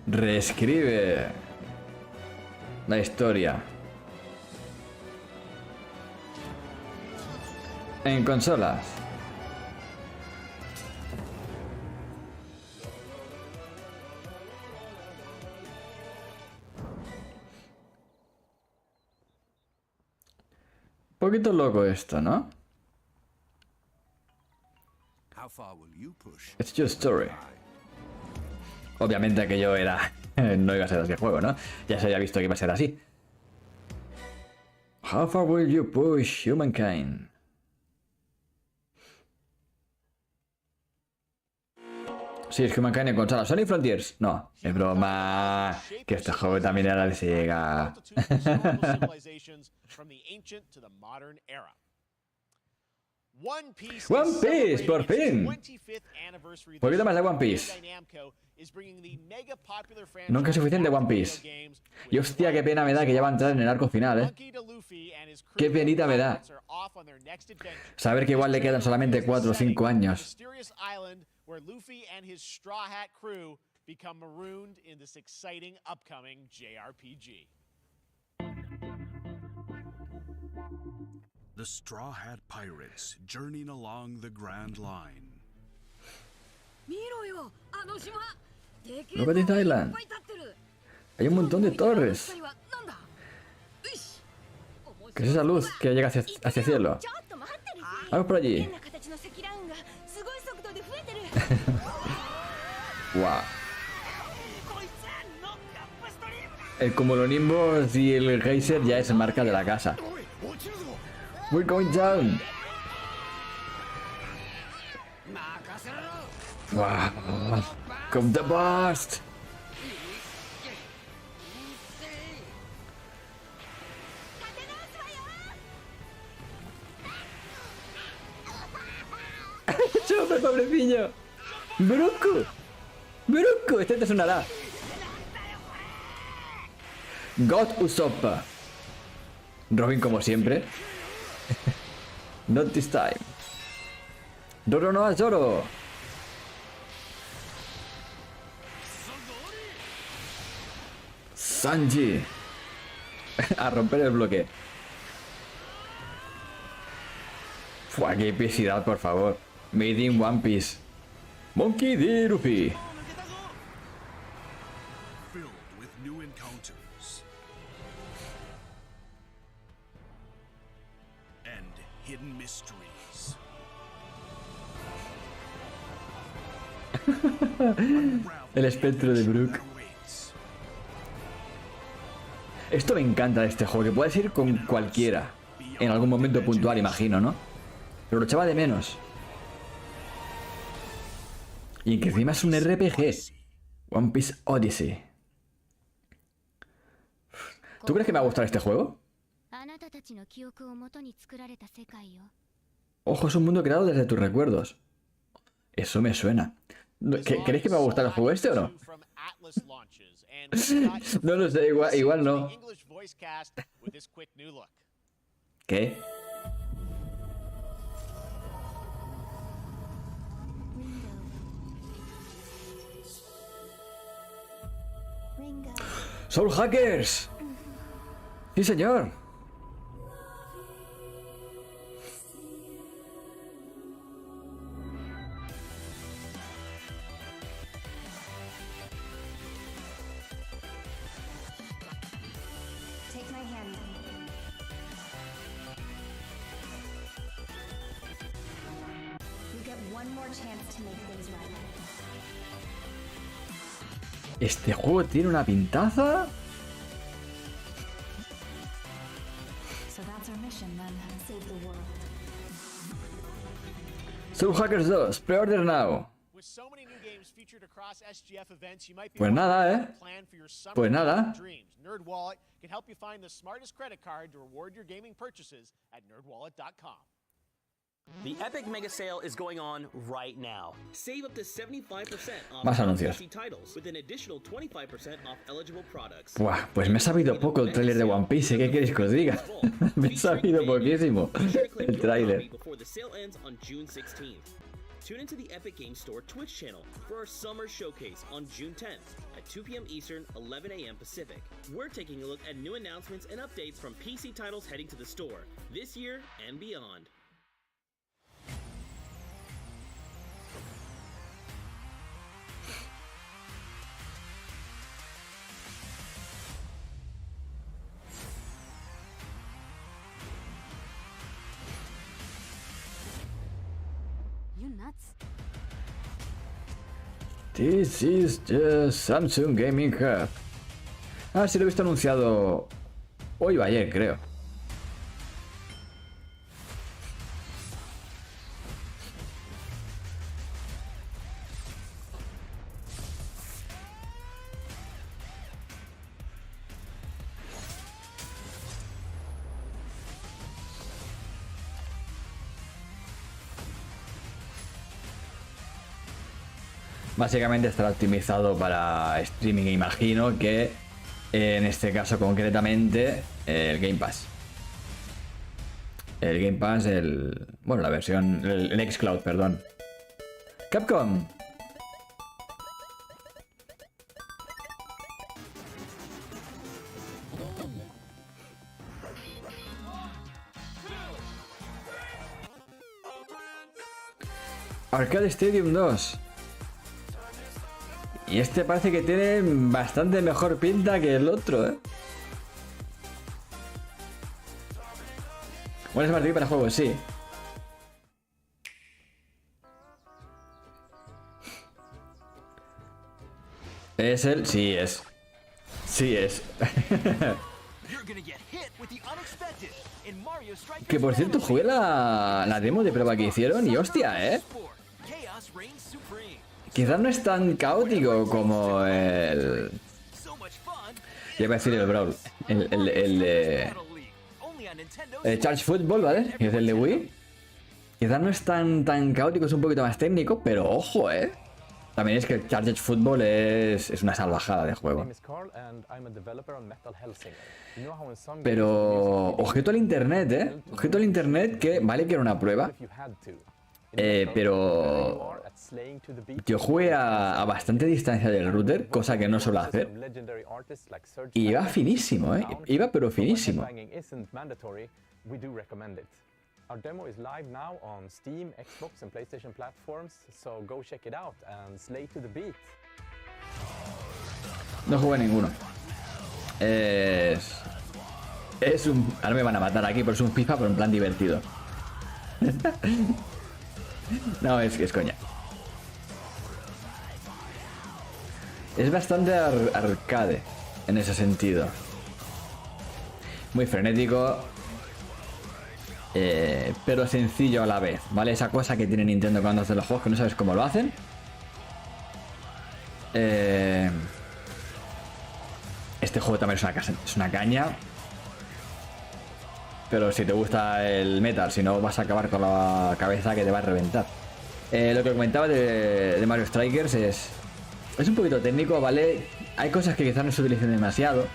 Reescribe la historia en consolas. Un poquito loco esto, ¿no? It's your story. Obviamente aquello era... no iba a ser así el juego, ¿no? Ya se había visto que iba a ser así. How far will you push humankind? Sí, es Humankind en consola. ¿Sonic Frontiers? No, es broma. Que este juego también era de Sega. One Piece, One Piece, por fin. Poquito más de One Piece. Nunca es suficiente One Piece. Y hostia, qué pena me da que ya va a entrar en el arco final, Qué penita me da. Saber que igual le quedan solamente 4 o 5 años. The Straw Hat Pirates journeying along the Grand Line. Look at this island. Hay un montón de torres. ¿Qué es esa luz que llega hacia el cielo? Vamos por allí. Wow. El cumulonimbus y el geyser ya es marca de la casa. We're going down. Wow. Come the burst. ¡Chope, pobrecillo! ¡Brusco! ¡Brusco! Este te sonará. God Usopp. Robin como siempre. Not this time. Doro no a Zoro. Sanji. A romper el bloque. Fua, qué epicidad, por favor. Made in One Piece. Monkey D. Luffy. Filled with new encounters and hidden mysteries. El espectro de Brook. Esto me encanta de este juego, que puedes ir con cualquiera. En algún momento puntual, imagino, ¿no? Pero lo echaba de menos. Y que encima es un RPG. One Piece Odysee. ¿Tú crees que me va a gustar este juego? Ojo, es un mundo creado desde tus recuerdos. Eso me suena. ¿Creéis que me va a gustar el juego este o no? No lo sé, igual no. ¿Qué? ¡Soul Hackers! ¡Sí, señor! Take my hand. You get one more chance to make things right. Este juego tiene una pintaza. Soul Hackers 2, pre-order now. Pues nada, Pues nada. NerdWallet can help you find the smartest credit card to reward your gaming purchases at nerdwallet.com. The Epic Mega Sale is going on right now. Save up to 75% off Más anuncios. PC titles with an additional 25% off eligible products. Buah, pues me ha sabido poco el tráiler de One Piece, ¿qué queréis que os diga? Me ha sabido poquísimo el tráiler. Before the sale ends on June 16th. Tune into the Epic Games Store Twitch channel for our summer showcase on June 10th at 2 p.m. Eastern, 11 a.m. Pacific. We're taking a look at new announcements and updates from PC titles heading to the store this year and beyond. This is the Samsung Gaming Hub. Ah, sí lo he visto anunciado hoy o ayer, creo. Básicamente estará optimizado para streaming, imagino que en este caso concretamente el Game Pass. El Game Pass, bueno, la versión, el xCloud, perdón. Capcom. Arcade Stadium 2. Y este parece que tiene bastante mejor pinta que el otro, ¿eh? Bueno, es más para juegos, sí. ¿Es él? Sí, es. Sí, es. Que por cierto, jugué la demo de prueba que hicieron y hostia, ¿eh? Quizás no es tan caótico como el... Ya iba a decir el Brawl. El Charge Football, ¿vale? Que es el de Wii. Quizás no es tan caótico, es un poquito más técnico, pero ojo, ¿eh? También es que el Charge Football es una salvajada de juego. Pero objeto al internet, ¿eh? Objeto al internet que vale que era una prueba. Pero yo jugué a bastante distancia del router, cosa que no suelo hacer. Y iba finísimo, ¿eh? Iba pero finísimo. Our demo is live now on Steam, Xbox and PlayStation platforms, so go check it out and slay to the beat. No jugué ninguno. Es un... Ahora me van a matar aquí, pero es un FIFA, pero en plan divertido. No, es coña. Es bastante arcade en ese sentido. Muy frenético. Pero sencillo a la vez, ¿vale? Esa cosa que tiene Nintendo cuando hace los juegos, que no sabes cómo lo hacen. Este juego también es una caña. Pero si te gusta el metal, si no vas a acabar con la cabeza que te va a reventar. Lo que comentaba de Mario Strikers es un poquito técnico, ¿vale? Hay cosas que quizás no se utilicen demasiado,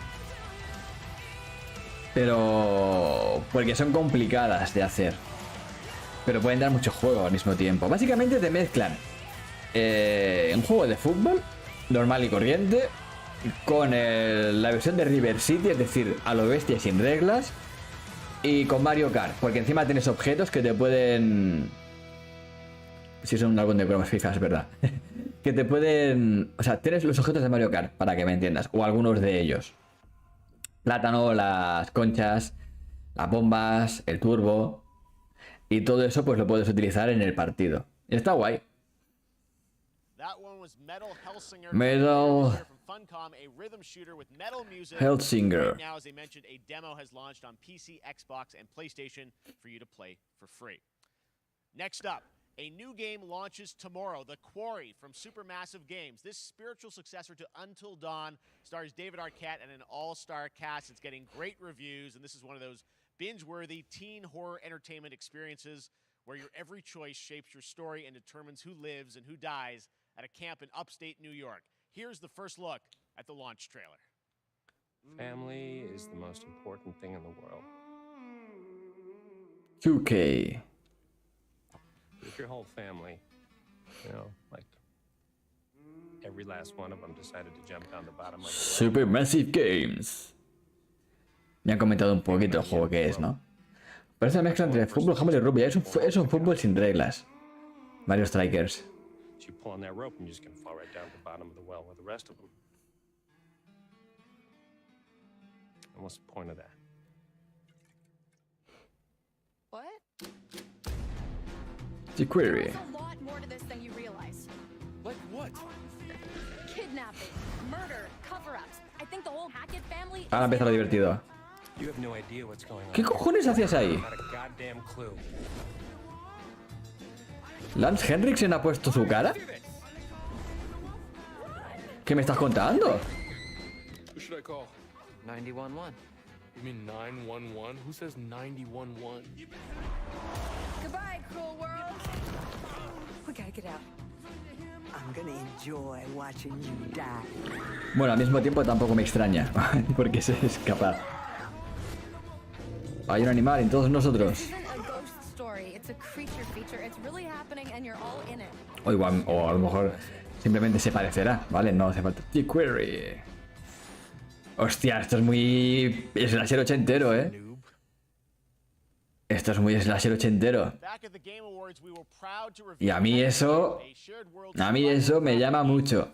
pero porque son complicadas de hacer, pero pueden dar mucho juego al mismo tiempo. Básicamente te mezclan un juego de fútbol normal y corriente con la versión de River City, es decir, a lo bestia sin reglas, y con Mario Kart, porque encima tienes objetos que te pueden... Si son un álbum de cromos fijas, es verdad. Que te pueden... O sea, tienes los objetos de Mario Kart, para que me entiendas, o algunos de ellos. Plátano, las conchas, las bombas, el turbo. Y todo eso pues lo puedes utilizar en el partido. Y está guay. Metal Hellsinger. Now, as I mentioned, a demo has launched on PC, Xbox, and PlayStation for you to play for free. Next up, a new game launches tomorrow, The Quarry from Supermassive Games. This spiritual successor to Until Dawn stars David Arquette and an all-star cast. It's getting great reviews, and this is one of those binge-worthy teen horror entertainment experiences where your every choice shapes your story and determines who lives and who dies at a camp in upstate New York. Here's the first look at the launch trailer. Family is the most important thing in the world. 2K. If your whole family, you know, like every last one of them decided to jump down the bottom of the Supermassive Games. Me han comentado un poquito el juego que es, ¿no? Parece una mezcla entre fútbol, handball y rugby. Es un fútbol sin reglas. Varios strikers. you pull on that rope and you're just gonna fall right down to the bottom of the well with the rest of them. And what's the point of that? What? The query. There's a lot more to this than you realize. Like what? Kidnapping, murder, cover-ups. I think the whole Hackett family. Ahora empieza lo divertido. You have no idea what's going on. ¿Qué cojones hacías ahí? Not a goddamn clue. ¿Lance Henriksen ha puesto su cara? ¿Qué me estás contando? Who should I call? 911. You mean 911? Who says 911? Goodbye, cruel world. We gotta get out. Bueno, al mismo tiempo tampoco me extraña, porque se escapa. Hay un animal en todos nosotros. O igual, o a lo mejor simplemente se parecerá, ¿vale? No hace falta. Query. Hostia, esto es muy slasher ochentero, ¿eh? Esto es muy slasher ochentero. Y a mí eso me llama mucho.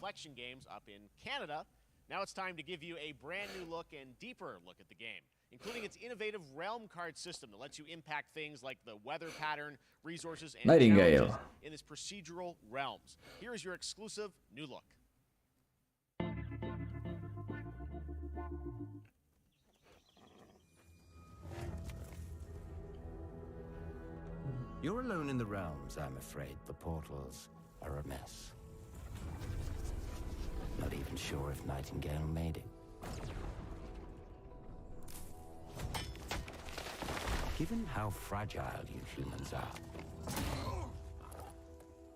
Now it's time to give you a brand new look and deeper look at the game, including its innovative realm card system that lets you impact things like the weather pattern, resources, and challenges in its procedural realms. Here is your exclusive new look. You're alone in the realms, I'm afraid. The portals are a mess. Not even sure if Nightingale made it. Given how fragile you humans are,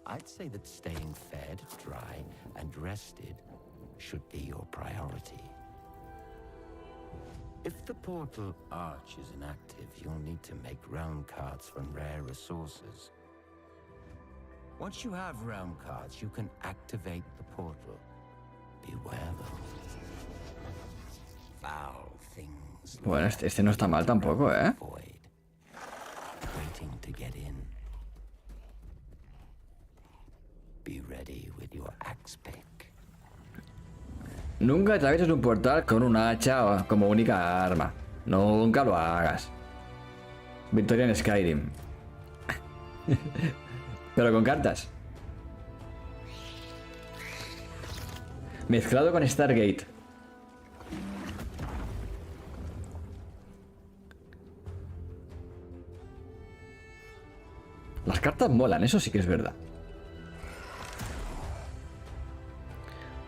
I'd say that staying fed, dry, and rested should be your priority. If the portal arch is inactive, you'll need to make realm cards from rare resources. Once you have realm cards, you can activate the portal. Beware though. Foul things. Bueno, este no está mal tampoco, ¿eh? Waiting to get in. Be ready with your axe pick. Nunca atravieses un portal con una hacha como única arma. Nunca lo hagas. Victoria en Skyrim. Pero con cartas. Mezclado con Stargate. Las cartas molan, eso sí que es verdad.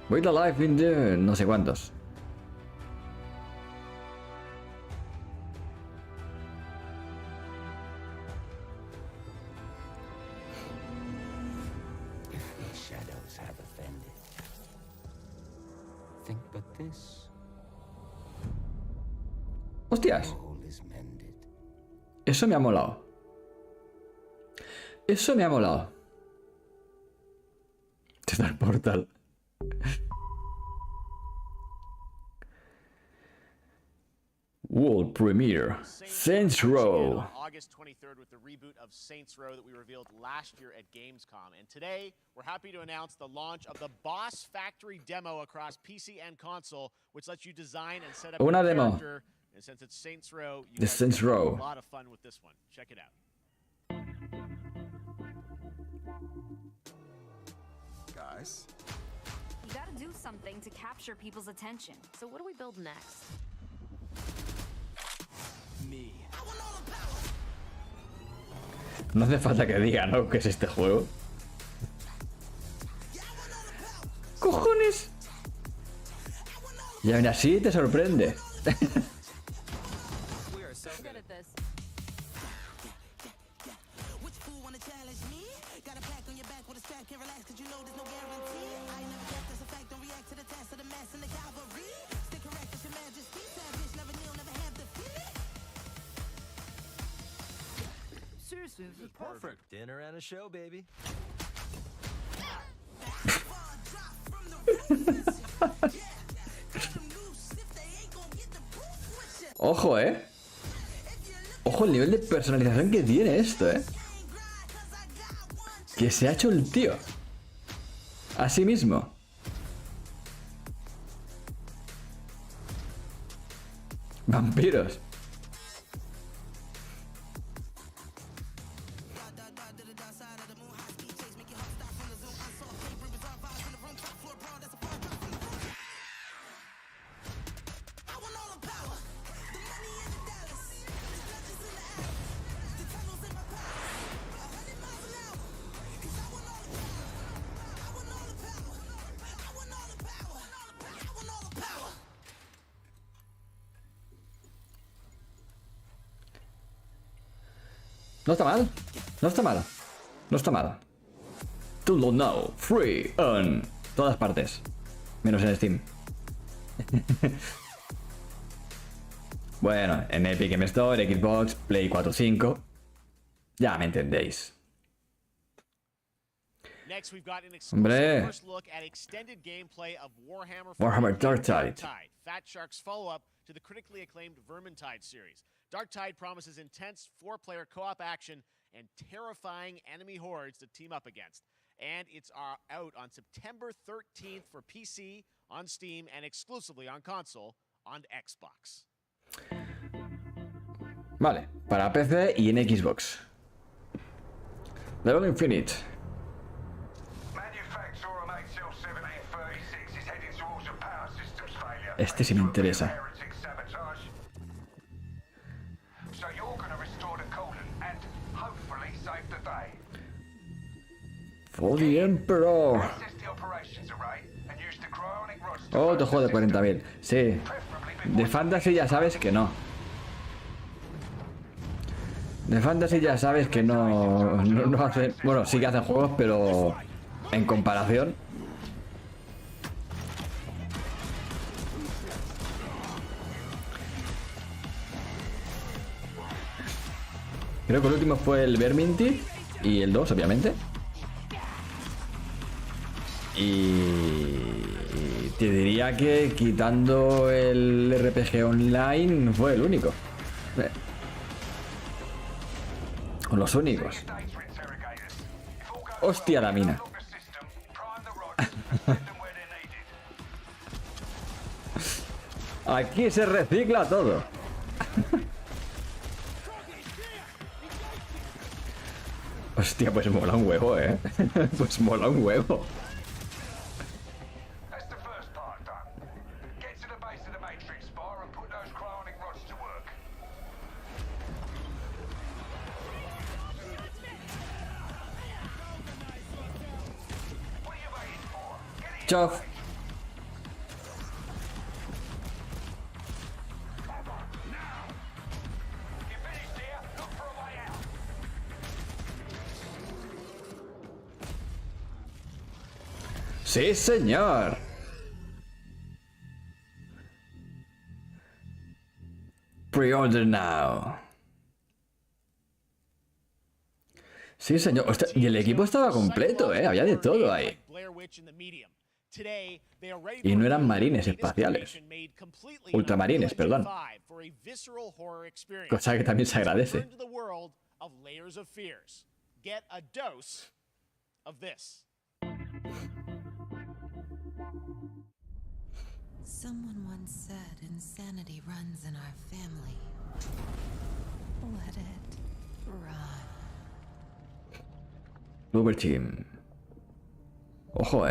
Void alive in the... no sé cuántos. Hostias. Eso me ha molado. Eso me ha molado. Está el portal. World premiere. Saints Row. August 23rd with the reboot of Saints Row that we revealed last year at Gamescom. And today, we're happy to announce the launch of the Boss Factory demo across PC and console, which lets you design and set up Una your demo. character. And since it's Saints Row, you The guys Saints will have Row. a lot of fun with this one. Check it out. Guys? You gotta do something to capture people's attention. So what do we build next? Me. No hace falta que diga, ¿no? ¿Qué es este juego? ¡Cojones! Y aún así te sorprende. Seriously, this is perfect. Dinner and a show, baby. Ojo, Ojo el nivel de personalización que tiene esto, Que se ha hecho el tío. A sí mismo. Vampiros. No está mal. No está mal. No está mal. Download now, free, en todas partes, menos en Steam. Bueno, en Epic Game Store, Xbox, Play 4, 5. Ya me entendéis. Next, we've got an Hombre. exclusive first look at extended gameplay of Warhammer Dark Tide. Fat Shark's follow-up to the critically acclaimed Vermintide series. Dark Tide promises intense 4-player co-op action and terrifying enemy hordes to team up against. And it's out on September 13th for PC, on Steam, and exclusively on console, on Xbox. Vale, para PC y en Xbox. Level Infinite. Este sí me interesa. For the Emperor. Otro juego de 40.000. Sí. De Fantasy ya sabes que no. De Fantasy ya sabes que no hacen... Bueno, sí que hacen juegos, pero en comparación... Creo que el último fue el Vermintide y el 2, obviamente. Y te diría que quitando el RPG online fue el único. O los únicos. Hostia la mina. Aquí se recicla todo. Hostia, pues mola un huevo, Pues mola un huevo. Chof. Sí, señor. Pre-order now. Sí, señor. Hostia, y el equipo estaba completo, había de todo ahí. Y no eran marines espaciales. Ultramarines, perdón. Cosa que también se agradece. Someone once said insanity runs in our family. Let it run. Uber Team. Ojo,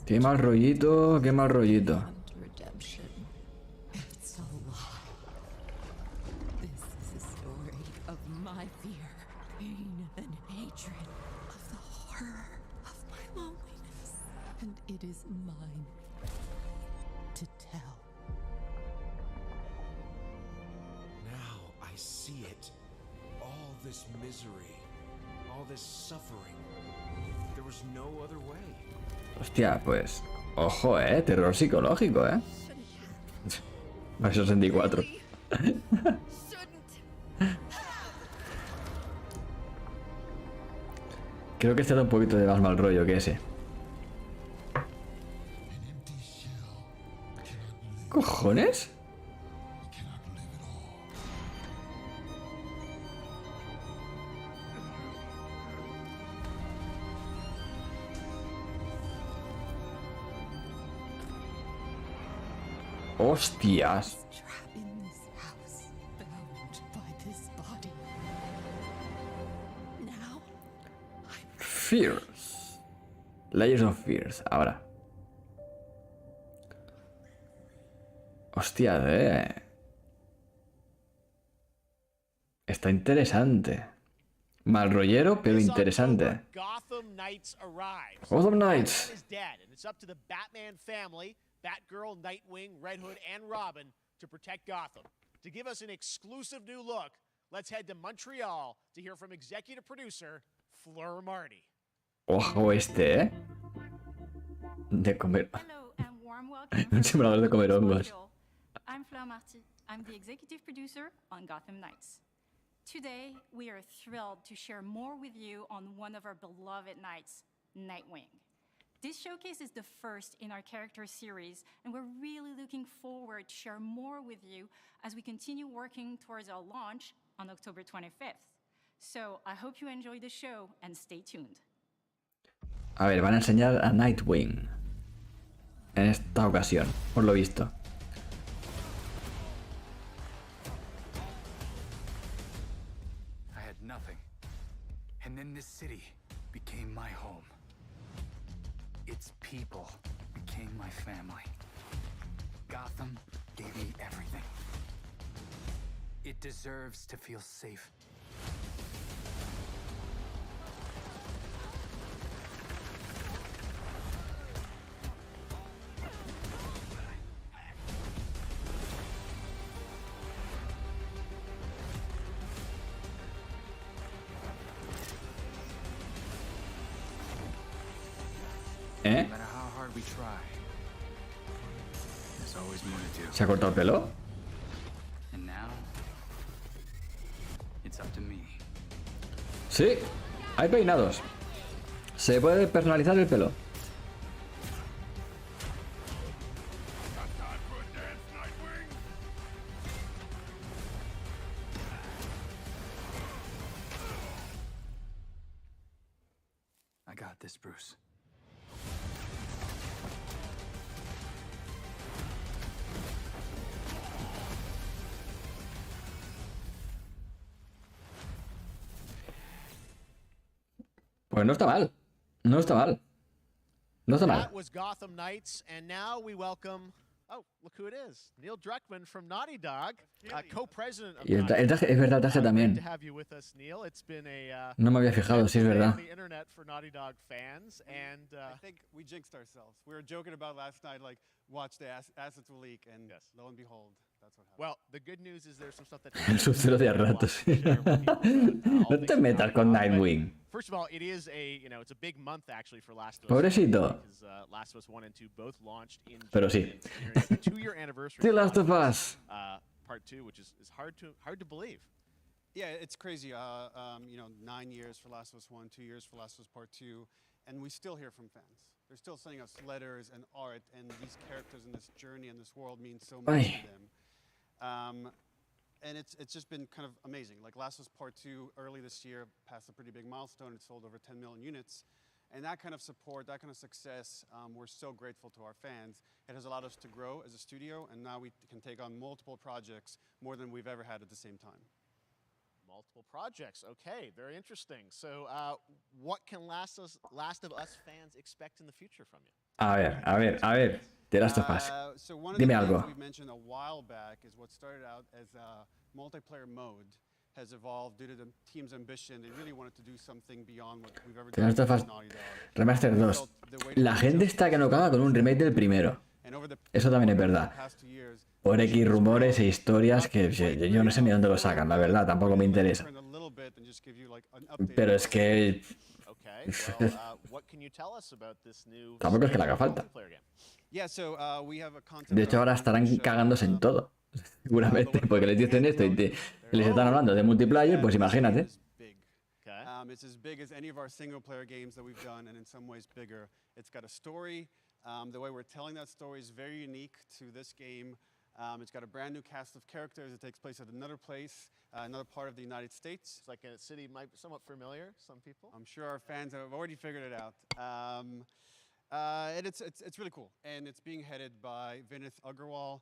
Qué mal rollito, qué mal rollito. Hostia, pues... Ojo, terror psicológico, Mario 64. Creo que este da un poquito de más mal rollo que ese. ¿Cojones? ¡Hostias! Fierce. Layers of Fears, ahora. Hostia, está interesante. Mal rollero, pero interesante. Gotham Knights arrives. Gotham Knights. Batman is dead, and it's up to the Batman family, Batgirl, Nightwing, Red Hood, and Robin to protect Gotham. To give us an exclusive new look, let's head to Montreal to hear from executive producer Fleur Marty. Ojo este, de comer. Hello and warm welcome. Siempre hablas de comer hongos. I'm Fleur Marty. I'm the executive producer on Gotham Knights. Today, we are thrilled to share more with you on one of our beloved knights, Nightwing. This showcase is the first in our character series, and we're really looking forward to share more with you as we continue working towards our launch on October 25th. So, I hope you enjoy the show and stay tuned. A ver, van a enseñar a Nightwing en esta ocasión, por lo visto. Nothing. And then this city became my home. Its people became my family. Gotham gave me everything. It deserves to feel safe. ¿Se ha cortado el pelo? Sí, hay peinados. Se puede personalizar el pelo. I got this, Bruce. Pues no está mal. No está mal. No está mal. That was Gotham Knights, and now we welcome. Oh, look who it is. Neil Druckmann from Naughty Dog, co-president of Y el traje, es verdad, el traje también. No me había fijado, sí es verdad. I think we jinxed ourselves. We were joking about last night, like, watch the assets will leak, and lo and behold, that's what happened. Well, the good news is there's some stuff that El sub-zero de a ratos. No te metas con Nightwing. First of all, it is it's a big month actually for Last of Us. Pobrecito. Because Last of Us 1 and 2 both launched in Pero sí. the 2-year anniversary. The Last of Us. Part 2, which is hard to believe. Yeah, it's crazy. 9 years for Last of Us 1, 2 years for Last of Us Part 2, and we still hear from fans. They're still sending us letters and art, and these characters in this journey and this world mean so much to them. And it's just been kind of amazing. Like Last of Us Part 2 early this year passed a pretty big milestone. It sold over 10 million units. And that kind of support, that kind of success, we're so grateful to our fans. It has allowed us to grow as a studio, and now we can take on multiple projects, more than we've ever had at the same time. Multiple projects. Okay, very interesting. So what can Last of Us fans expect in the future from you? A ver. The Last of Us. So one of Dime the algo. things we mentioned a while back is what started out as a multiplayer mode has evolved due to the team's ambition. They really wanted to do something beyond what we've ever The done Last of Us with Naughty Dog. Remaster 2. La gente está que no caga con un remake del primero. Eso también es verdad. Por X rumores e historias que yo no sé ni dónde lo sacan, la verdad, tampoco me interesa. Pero es que... Tampoco es que le haga falta. De hecho, ahora estarán cagándose en todo. Seguramente, porque les dicen esto y les están hablando de multiplayer, pues imagínate. It's as big as any of our single-player games that we've done, and in some ways bigger. It's got a story. The way we're telling that story is very unique to this game. It's got a brand new cast of characters. It takes place at another place, another part of the United States. It's like a city might be somewhat familiar, some people. I'm sure our fans have already figured it out. And it's really cool. And it's being headed by Vinith Agarwal,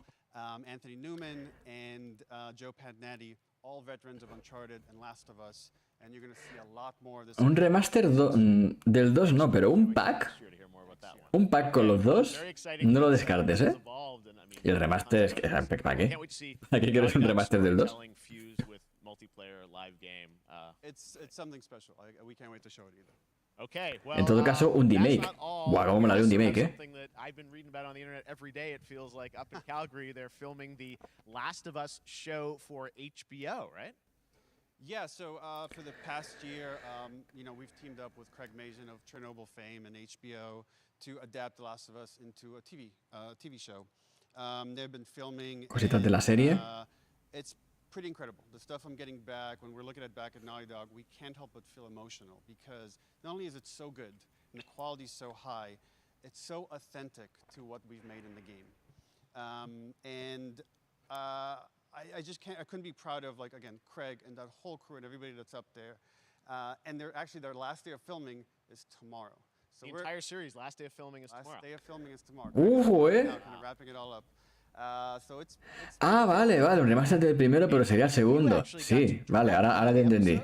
Anthony Newman, and Joe Padnatti, all veterans of Uncharted and Last of Us. And you're going to see a lot more of this. Un remaster del 2 no, pero un pack Un pack con los dos, no lo descartes, ¿eh? Y el remaster es que... ¿Para qué? ¿Para qué quieres un remaster del 2? It's something special. We can't wait to show it either. Okay, well, En todo caso, un remake. Guau, cómo me la de un remake, ¿eh? Something that I've been reading about on the internet every day. It feels like up in Calgary they're filming the Last of Us show for HBO, right? Yeah, so for the past year, you know, we've teamed up with Craig Mazin of Chernobyl fame and HBO to adapt The Last of Us into a TV show. They've been filming. Cositas de la serie. It's pretty incredible. The stuff I'm getting back, when we're looking at back at Naughty Dog, we can't help but feel emotional because not only is it so good and the quality is so high, it's so authentic to what we've made in the game. I just can't, I couldn't be proud of, like, again, Craig and that whole crew and everybody that's up there. And they're actually, their last day of filming is tomorrow. So The entire series, last day of filming is tomorrow. Last day of filming is tomorrow. Kind of wrapping it all up. So it's vale, un remaster del primero, pero sería el segundo. Sí, vale, ahora te entendí.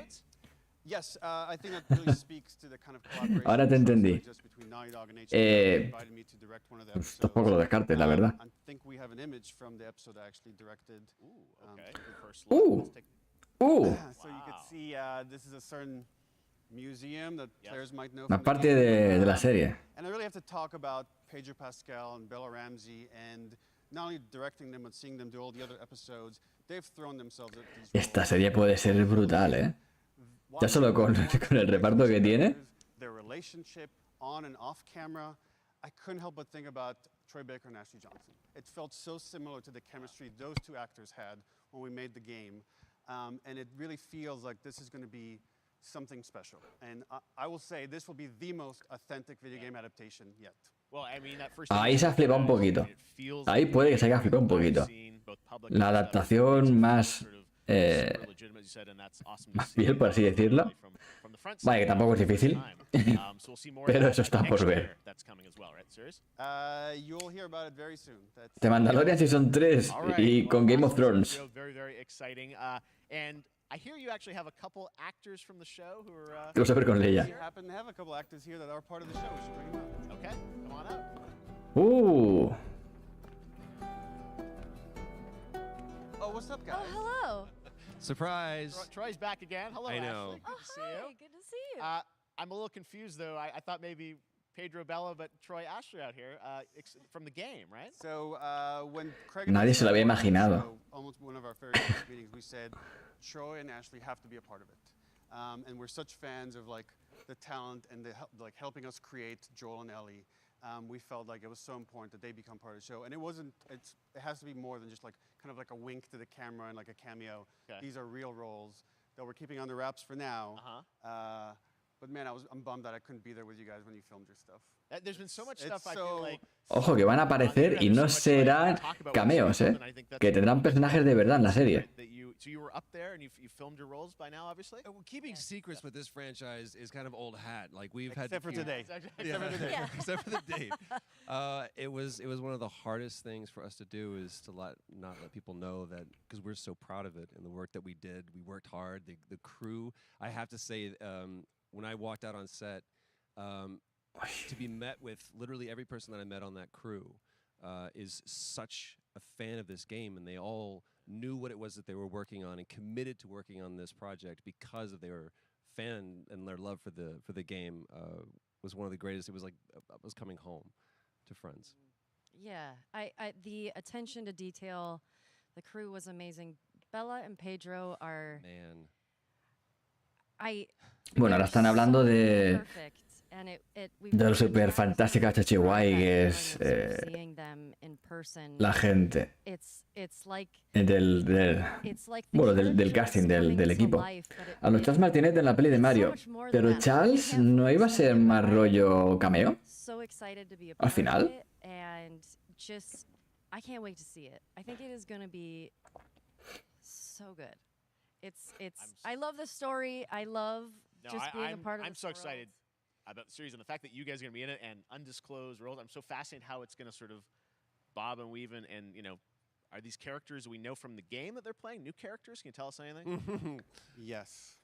Yes, I think that really speaks to the kind of collaboration Ahora te entendí. just between Naughty Dog and HBO. They invited me to direct one of the episodes. Tampoco lo descartes, la verdad. I think we have an image from the episode I actually directed. Okay. So you could see this is a certain museum that players might know. Más from the parte game. de la serie. And I really have to talk about Pedro Pascal and Bella Ramsey, and not only directing them but seeing them do all the other episodes. They've thrown themselves at these Esta serie puede ser brutal, ¿eh? Ya solo con el reparto que tiene. Their relationship on and off camera, I couldn't help but think about Troy Baker and Ashley Johnson. It felt so similar to the chemistry those two actors had when we made the game, and it really feels like this is going to be something special. And I will say this will be the most authentic video game adaptation yet. Well, I mean, that first Ahí se ha flipado un poquito. Ahí puede que se haya flipado un poquito. La adaptación más fiel, por así decirlo. Vale, que tampoco es difícil. Pero eso está por ver. You'll hear about it very soon. The Mandalorian Season 3 y con Game of Thrones. Very, very exciting. And I hear you actually have a couple actors from the show who are. Quiero saber con Leia. We happen to have a couple actors here that are part of the show. We should bring them out. Okay, come on up. Oh, what's up, guys? Oh, hello. Surprise. Troy's back again. Hello, I know. Ashley. Good to see you. Good to see you. I'm a little confused though. I thought maybe Pedro Bella, but Troy Ashley out here from the game, right? So when Craig Nadie se lo había imaginado. Almost one of our very first meetings, we said Troy and Ashley have to be a part of it, and we're such fans of like the talent and the like helping us create Joel and Ellie. We felt like it was so important that they become part of the show, and it wasn't. It has to be more than just like kind of like a wink to the camera and like a cameo. Okay. These are real roles that we're keeping under wraps for now. But man, I'm bummed that I couldn't be there with you guys when you filmed your stuff. There's been so much stuff I feel like. Ojo, que van a aparecer y no serán cameos, ¿eh? Que tendrán personajes de verdad en la serie. So you were up there and you filmed your roles by now, obviously. Well, keeping secrets with this franchise is kind of old hat. Like we've Except had for today. Except for today. Except for the date. It was one of the hardest things for us to do is to not let people know that because we're so proud of it and the work that we did. We worked hard. The crew. I have to say, when I walked out on set, to be met with literally every person that I met on that crew is such a fan of this game, and they all knew what it was that they were working on and committed to working on this project because of their fan and their love for the game was one of the greatest. It was like I was coming home to friends. Yeah, I the attention to detail, the crew was amazing. Bella and Pedro are. Man. Bueno, ahora están hablando de lo super fantástica Chachihuay que es la gente del casting del equipo. A los Charles Martinet en la peli de Mario, pero Charles no iba a ser más rollo cameo al final. I can't wait to see it. I think it is going to be so good. I love the story. I love just being a part of I'm this so world. excited about the series and the fact that you guys are going to be in it and undisclosed roles. I'm so fascinated how it's going to sort of bob and weave and you know, are these characters we know from the game that they're playing? New characters? Can you tell us anything? Yes.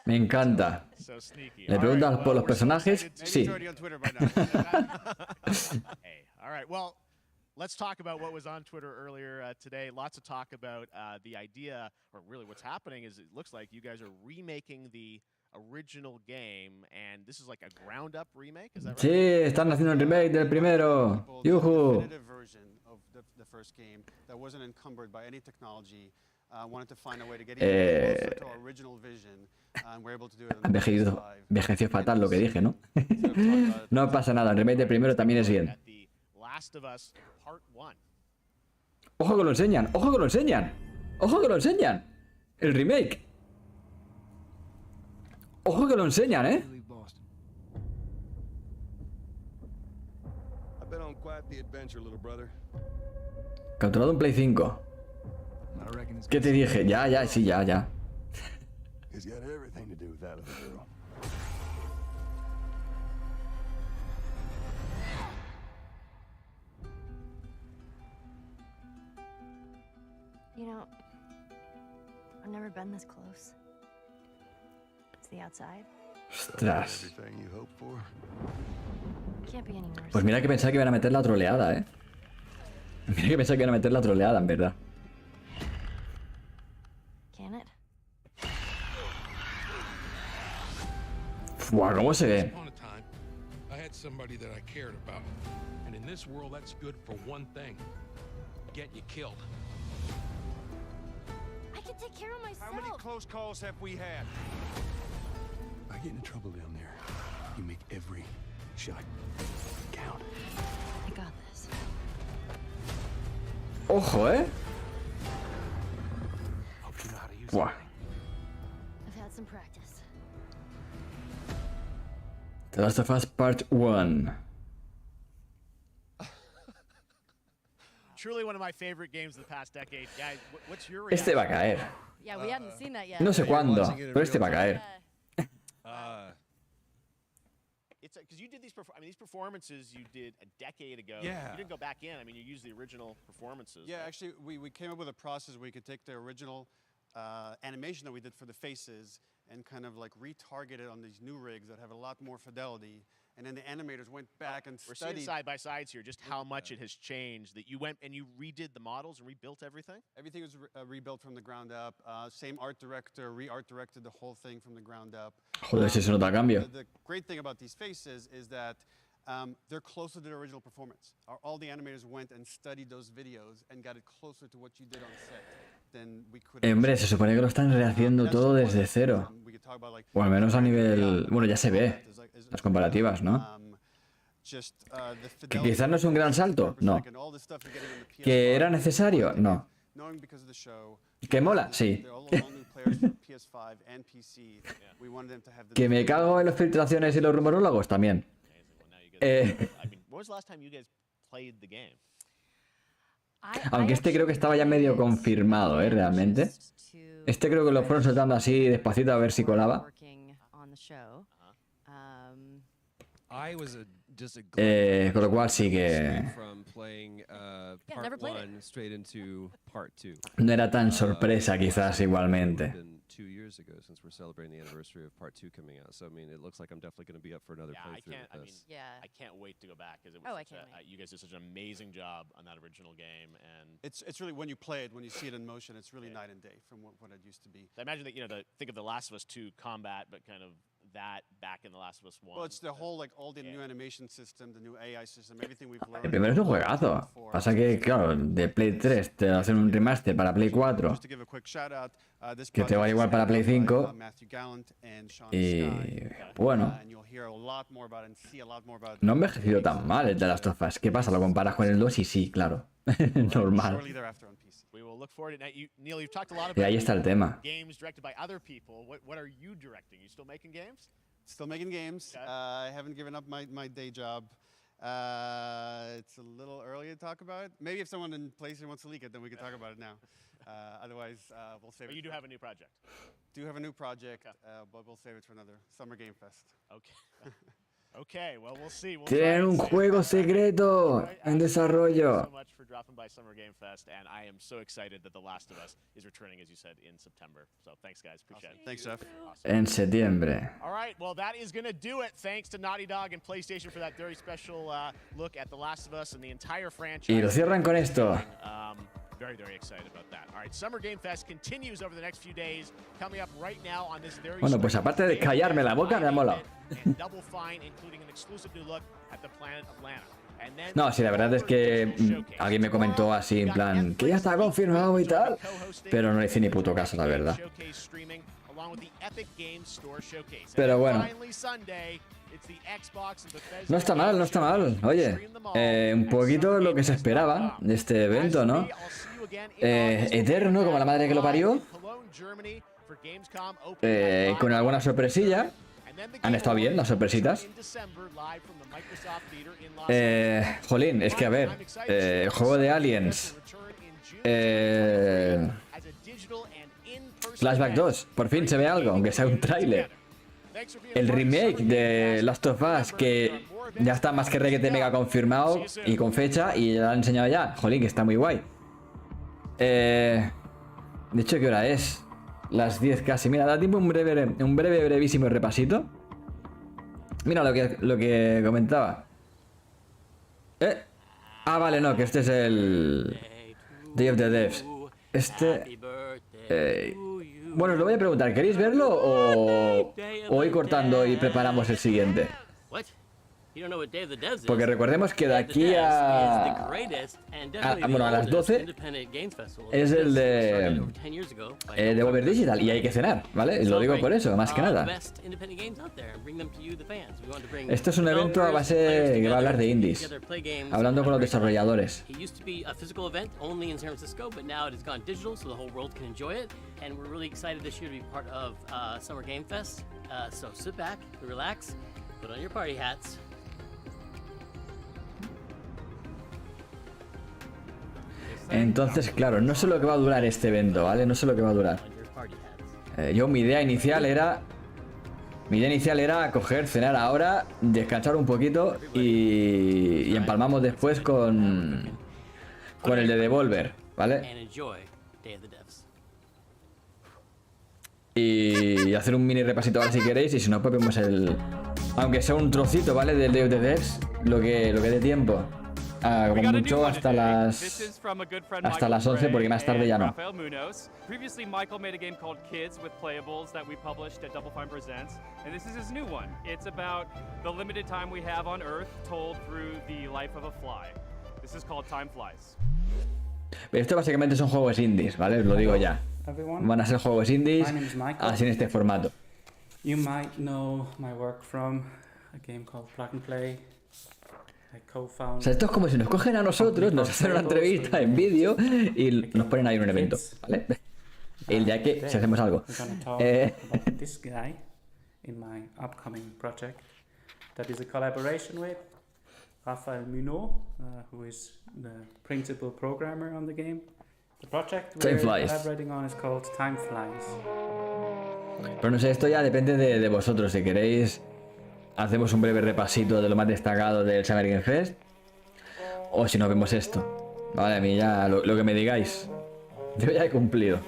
Me encanta. So sneaky. ¿Le All preguntas right, por well, los we're so personajes? excited. Sí. Already on Twitter by now. Hey, all right. Well, let's talk about what was on Twitter earlier today. Lots of talk about the idea, or really what's happening is it looks like you guys are remaking the original game, and this is like a ground-up remake. Is that right? Sí, están haciendo un remake del primero. ¡Yujú! Definitive version of the first game that wasn't encumbered by any technology. Wanted to find a way to get even closer to our original vision, and we're able to do it. Envejeció fatal lo que dije, ¿no? No pasa nada, el remake del primero también es bien. Last of Us Part 1. ¡Ojo que lo enseñan! ¡Ojo que lo enseñan! ¡Ojo que lo enseñan! El remake. ¡Ojo que lo enseñan, eh! Capturado en Play 5. ¿Qué te dije? Ya, sí, ya. You know, I've never been this close. It's the outside. Ostras. Can't be any worse. Pues mira que pensaba que iban a meter la troleada, eh. Mira que pensaba que iban a meter la troleada, en verdad. Can it? Buah, ¿cómo se ve? Once upon a time, I had somebody that I cared about. And in this world, that's good for one thing. Getting you killed. I can take care of myself. How many close calls have we had? I get in trouble down there. You make every shot count. I got this. Ojo, eh. Hope you know how to use Buah. I've had some practice. The Last of Us Part 1. Truly one of my favorite games of the past decade. Guys, what's your reaction? Este va a caer. Yeah, we hadn't seen that yet. No sé cuándo, pero este va a caer. It's because you did these. These performances you did a decade ago. Yeah. You didn't go back in. I mean, you used the original performances. Yeah, actually, we came up with a process where we could take the original animation that we did for the faces and kind of like retarget it on these new rigs that have a lot more fidelity. And then the animators went back and We're studied. seeing side by sides here, just how much it has changed. That you went and you redid the models and rebuilt everything. Everything was rebuilt from the ground up. Same art director, re-art directed the whole thing from the ground up. Joder, si se nota cambio. The great thing about these faces is that they're closer to the original performance. All the animators went and studied those videos and got it closer to what you did on set than we could. Hombre, se supone que lo están rehaciendo todo desde cero. O al menos a nivel... Bueno, ya se ve. Las comparativas, ¿no? Que quizás no es un gran salto, no. Que era necesario, no. Que mola, sí. Que me cago en las filtraciones y los rumorólogos, también. When was the last time you guys played the game? Aunque este creo que estaba ya medio confirmado, realmente. Este creo que lo fueron soltando así despacito a ver si colaba. Con lo cual sí que no era tan sorpresa quizás igualmente. 2 years ago since we're celebrating the anniversary of Part 2 coming out. So I mean, it looks like I'm definitely going to be up for another playthrough with this. I can't wait to go back because it was you guys did such an amazing job on that original game, and it's really when you play it, when you see it in motion, it's really night and day from what it used to be. I imagine that think of the Last of Us 2 combat, but kind of that back in the Last of Us 1. Well, it's the whole all the new animation system, the new AI system, everything we've learned. El primero es un juegazo. Pasa que, claro, de Play 3 te hacen un remaster para Play 4. Que te va igual para Play 5. Y bueno. No ha envejecido tan mal el de Last of Us. ¿Qué pasa? Lo comparas con el 2 y sí, claro. Normal. Y ahí está el tema. Games directed by other people. What are you directing? You still making games? Still making games. I haven't given up my day job. It's a little early to talk about it. Maybe if someone in PlayStation wants to leak it, then we can talk about it now. Otherwise, we'll save it. But you do have a new project. Do have a new project, but we'll save it for another Summer Game Fest. Okay. Okay, well, we'll see. We'll Tienen un juego secreto en desarrollo. So much for dropping by Summer Game Fest, and I am so excited that The Last of Us is returning, as you said, in September. So thanks, guys. Appreciate it. Thanks, Jeff. En septiembre. All right, well, that is going to do it. Thanks to Naughty Dog and PlayStation for that very special look at The Last of Us and the entire franchise. Y lo cierran con esto. Very, very excited about that. All right, Summer Game Fest continues over the next few days. Coming up right now on this very Bueno, pues aparte de callarme la boca, me ha molado. and Double Fine, including an exclusive new look at the planet Atlanta. And then No, sí, la verdad es que alguien me comentó así en plan que ya está confirmado y tal, pero no le hice ni puto caso, la verdad. Pero bueno. No está mal, no está mal. Oye, un poquito lo que se esperaba de este evento, ¿no? Eterno, como la madre que lo parió. Con alguna sorpresilla. Han estado bien las sorpresitas. Jolín, es que a ver, el juego de Aliens. Flashback 2, por fin se ve algo, aunque sea un tráiler. El remake de Last of Us, que ya está más que requete mega confirmado y con fecha, y ya lo han enseñado ya. Jolín, que está muy guay. De hecho, ¿qué hora es? Las 10 casi. Mira, da tiempo un brevísimo repasito. Mira lo que comentaba. Ah, vale, no, que este es el Day of the Devs. Bueno, os lo voy a preguntar, ¿queréis verlo o ir cortando y preparamos el siguiente? Porque recordemos que de aquí a las 12 es el de Over Digital y hay que cenar, ¿vale? Lo digo por eso, más que nada. Esto es un evento a base que va a hablar de indies, hablando con los desarrolladores. Entonces, claro, no sé lo que va a durar este evento, ¿vale? No sé lo que va a durar. Mi idea inicial era coger, cenar ahora, descansar un poquito y empalmamos después con el de Devolver, ¿vale? Y hacer un mini repasito ahora si queréis, y si no, pues vemos aunque sea un trocito, ¿vale? Del Day of the Devs, lo que dé tiempo. Como mucho hasta las 11, porque más tarde ya no. Previously, Michael made a game called Kids with playables that we published at Double Fine Presents, and this is his new one. It's about the limited time we have on Earth told through the life of a fly. This is called Time Flies. Esto básicamente son juegos indies, ¿vale? Os lo digo ya. Van a ser juegos indies así en este formato. You might know my work from a game called Plug and Play. O sea, esto es como si nos cogen a nosotros, nos hacen una entrevista en vídeo y nos ponen ahí en un evento, ¿vale? El día que si hacemos algo. This guy in my upcoming project that is a collaboration with Rafael Munoz, who is the principal programmer on the game. The project we're collaborating on is called Time Flies. Pero no sé, esto ya depende de vosotros. Si queréis, hacemos un breve repasito de lo más destacado del Summer Game Fest. O si no, vemos esto. Vale, a mí ya lo que me digáis. Yo ya he cumplido.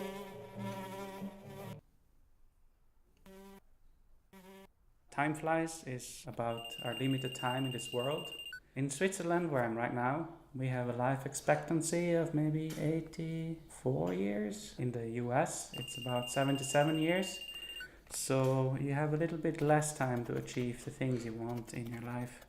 Time Flies is about our limited time in this world. In Switzerland, where I'm right now, we have a life expectancy of maybe 84 years. In the US, it's about 77 years. So you have a little bit less time to achieve the things you want in your life.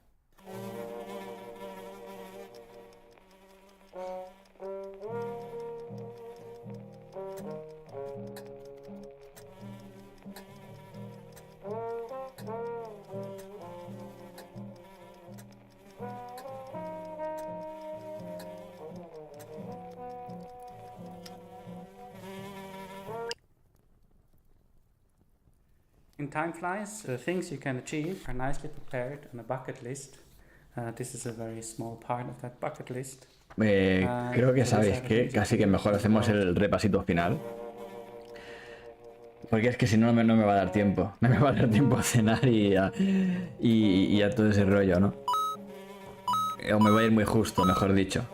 In Time Flies, the things you can achieve are nicely prepared on a bucket list. This is a very small part of that bucket list. Creo que sabéis que casi que mejor hacemos el repasito final. Porque es que si no, no me va a dar tiempo. No me va a dar tiempo a cenar y a todo ese rollo, ¿no? O me voy a ir muy justo, mejor dicho.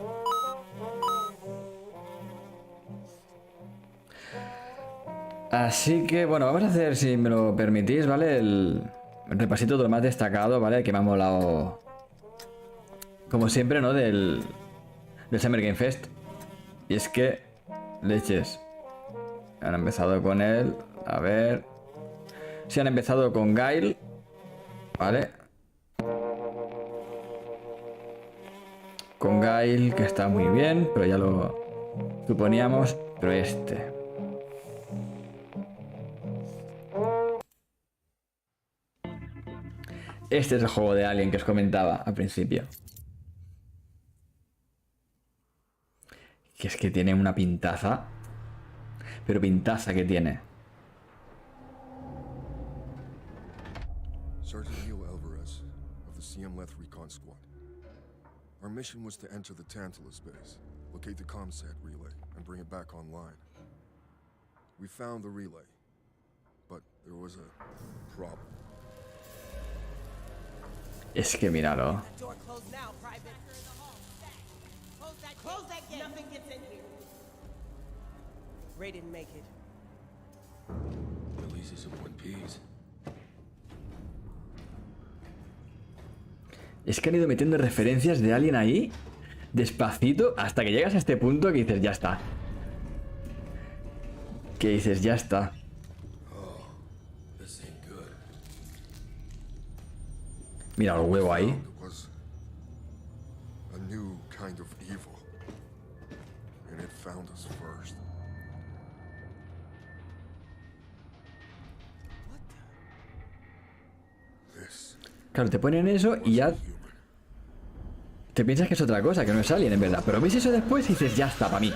Así que, bueno, vamos a hacer, si me lo permitís, ¿vale? El repasito de lo más destacado, ¿vale? Que me ha molado, como siempre, ¿no? Del Summer Game Fest. Y es que, leches, han empezado con él. A ver. Sí, han empezado con Guile, ¿vale? Con Guile, que está muy bien, pero ya lo suponíamos. Pero este es el juego de Alien que os comentaba al principio. Que es que tiene una pintaza. Pero pintaza que tiene. Sergeant Neil Alvarez of the CM-Leth Recon Squad. Our mission was to enter the Tantalus base, locate the ComSat relay, and bring it back online. We found the relay, but there was a problem. Es que míralo. Ray didn't make it. At least he's in one piece. Es que han ido metiendo referencias de Alien ahí, despacito, hasta que llegas a este punto que dices, ya está. Que dices, ya está. Mira el huevo ahí. A new kind of evil, and it found us first. Claro, te ponen eso y ya te piensas que es otra cosa, que no es Alien en verdad. Pero ves eso después y dices, ya está, para mí.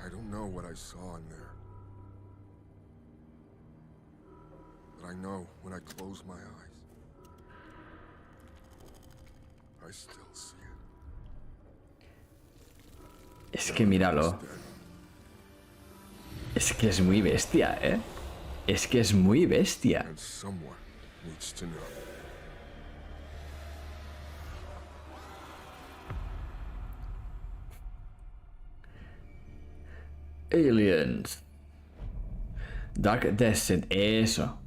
I don't know what I saw in there, but I know when I close my eyes, I still see it. Es que míralo. Es que es muy bestia, ¿eh? Es que es muy bestia. And someone needs to know. Aliens. Dark Descent, eso.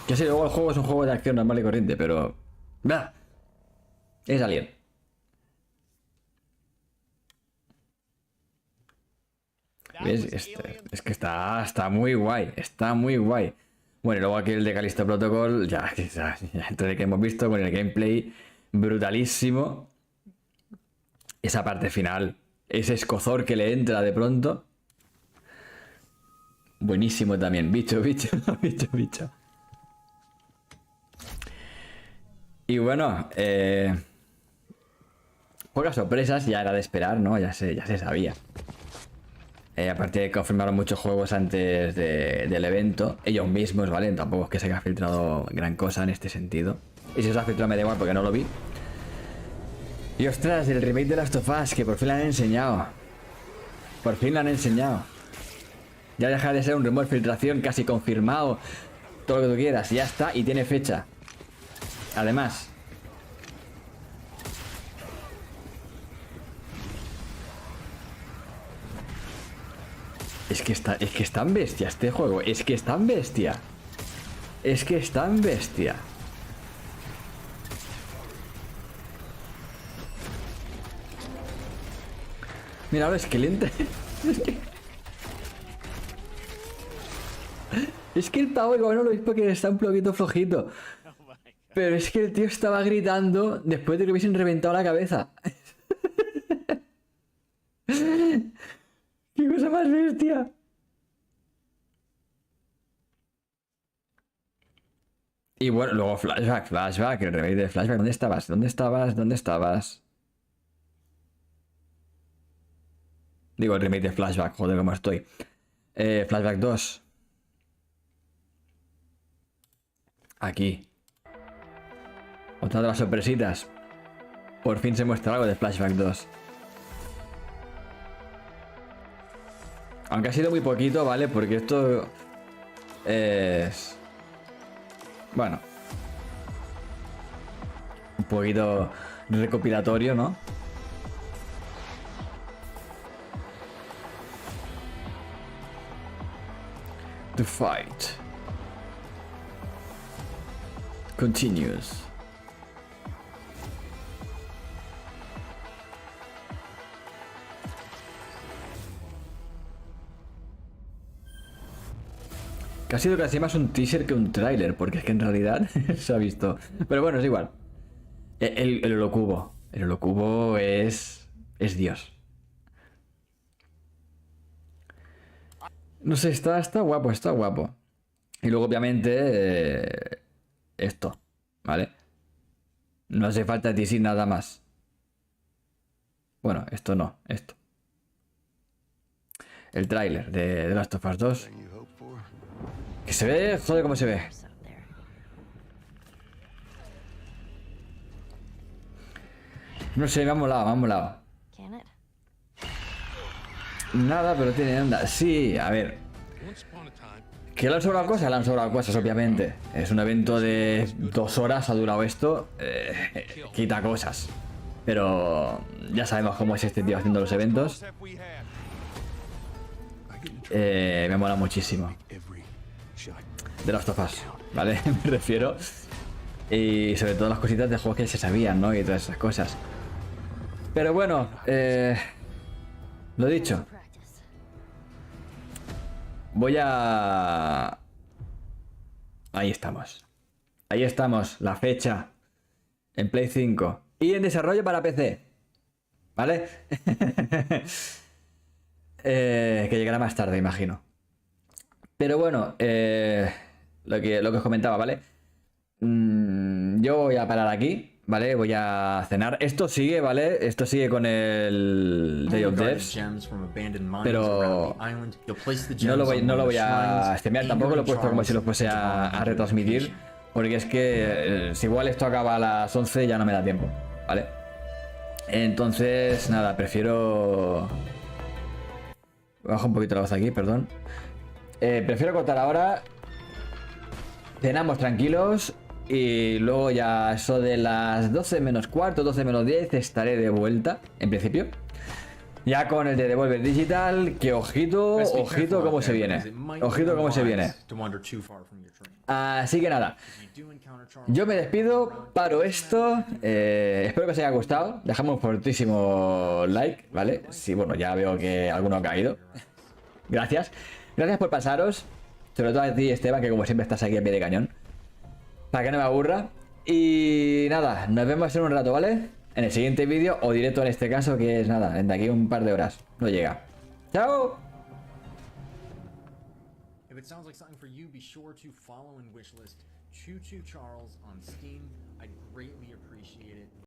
Ya sé, luego el juego es un juego de acción normal y corriente, pero... ¡bah! Es Alien. ¿Ves? Es que está muy guay. Está muy guay. Bueno, y luego aquí el de Callisto Protocol, ya entre el que hemos visto con el gameplay brutalísimo. Esa parte final, ese escozor que le entra de pronto. Buenísimo también. Bicho. Y bueno, pocas sorpresas, ya era de esperar, ¿no? Ya se sabía. Aparte de confirmaron muchos juegos antes del evento, ellos mismos, ¿vale? Tampoco es que se haya filtrado gran cosa en este sentido. Y si os ha filtrado me da igual porque no lo vi. Y ostras, el remake de Last of Us, que por fin lo han enseñado. Por fin lo han enseñado. Ya deja de ser un rumor, filtración casi confirmado. Todo lo que tú quieras, ya está y tiene fecha. Además. Es que es tan bestia este juego. Es que es tan bestia. Mira, es que lenta. Es que el pavo, igual no lo veis porque está un poquito flojito. Pero es que el tío estaba gritando después de que hubiesen reventado la cabeza. bestia! Y bueno, luego flashback, el remake de flashback. ¿Dónde estabas? ¿Dónde estabas? ¿Dónde estabas? Digo, el remake de flashback, joder, cómo estoy. Flashback 2. Aquí. Otra de las sorpresitas. Por fin se muestra algo de flashback 2. Aunque ha sido muy poquito, ¿vale? Porque esto es... Bueno. Un poquito recopilatorio, ¿no? The fight continues. Que ha sido casi más un teaser que un tráiler, porque es que en realidad se ha visto. Pero bueno, es igual. El holocubo. El holocubo es Dios. No sé, está guapo, está guapo. Y luego, obviamente, esto, ¿vale? No hace falta teaser nada más. Bueno, esto no, esto. El tráiler de The Last of Us 2. Que se ve, joder, cómo se ve. No sé, me ha molado, me ha molado. Nada, pero tiene onda. Sí, a ver. ¿Que le han sobrado cosas? Le han sobrado cosas, obviamente. Es un evento de 2 horas, ha durado esto. Quita cosas. Pero ya sabemos cómo es este tío haciendo los eventos. Me mola muchísimo. De Last of Us, ¿vale? Me refiero. Y sobre todo las cositas de juegos que se sabían, ¿no? Y todas esas cosas. Pero bueno, lo dicho. Voy a... Ahí estamos. Ahí estamos, la fecha. En Play 5. Y en desarrollo para PC. ¿Vale? Que llegará más tarde, imagino. Pero bueno, lo que os comentaba, ¿vale? Yo voy a parar aquí, ¿vale? Voy a cenar. Esto sigue, ¿vale? Esto sigue con el Day of Devs. Pero no lo voy a streamear. Tampoco lo he puesto como si lo fuese a retransmitir. Porque es que si igual esto acaba a las 11 ya no me da tiempo, ¿vale? Entonces, nada, prefiero... Bajo un poquito la voz aquí, perdón. Prefiero cortar ahora. Cenamos tranquilos. Y luego ya eso de las 12 menos cuarto, 12 menos 10 estaré de vuelta, en principio. Ya con el de Devolver Digital. Que ojito, ojito cómo se viene. Ojito cómo se viene. Así que nada. Yo me despido, paro esto. Espero que os haya gustado. Dejadme un fortísimo like, ¿vale? Sí, bueno, ya veo que alguno ha caído. Gracias. Gracias por pasaros. Sobre todo a ti, Esteban, que como siempre estás aquí a pie de cañón. Para que no me aburra. Y nada, nos vemos en un rato, ¿vale? En el siguiente vídeo, o directo en este caso, que es nada, de aquí un par de horas. No llega. ¡Chao! If it sounds like something for you, be sure to follow and wishlist Choo Choo Charles on Steam.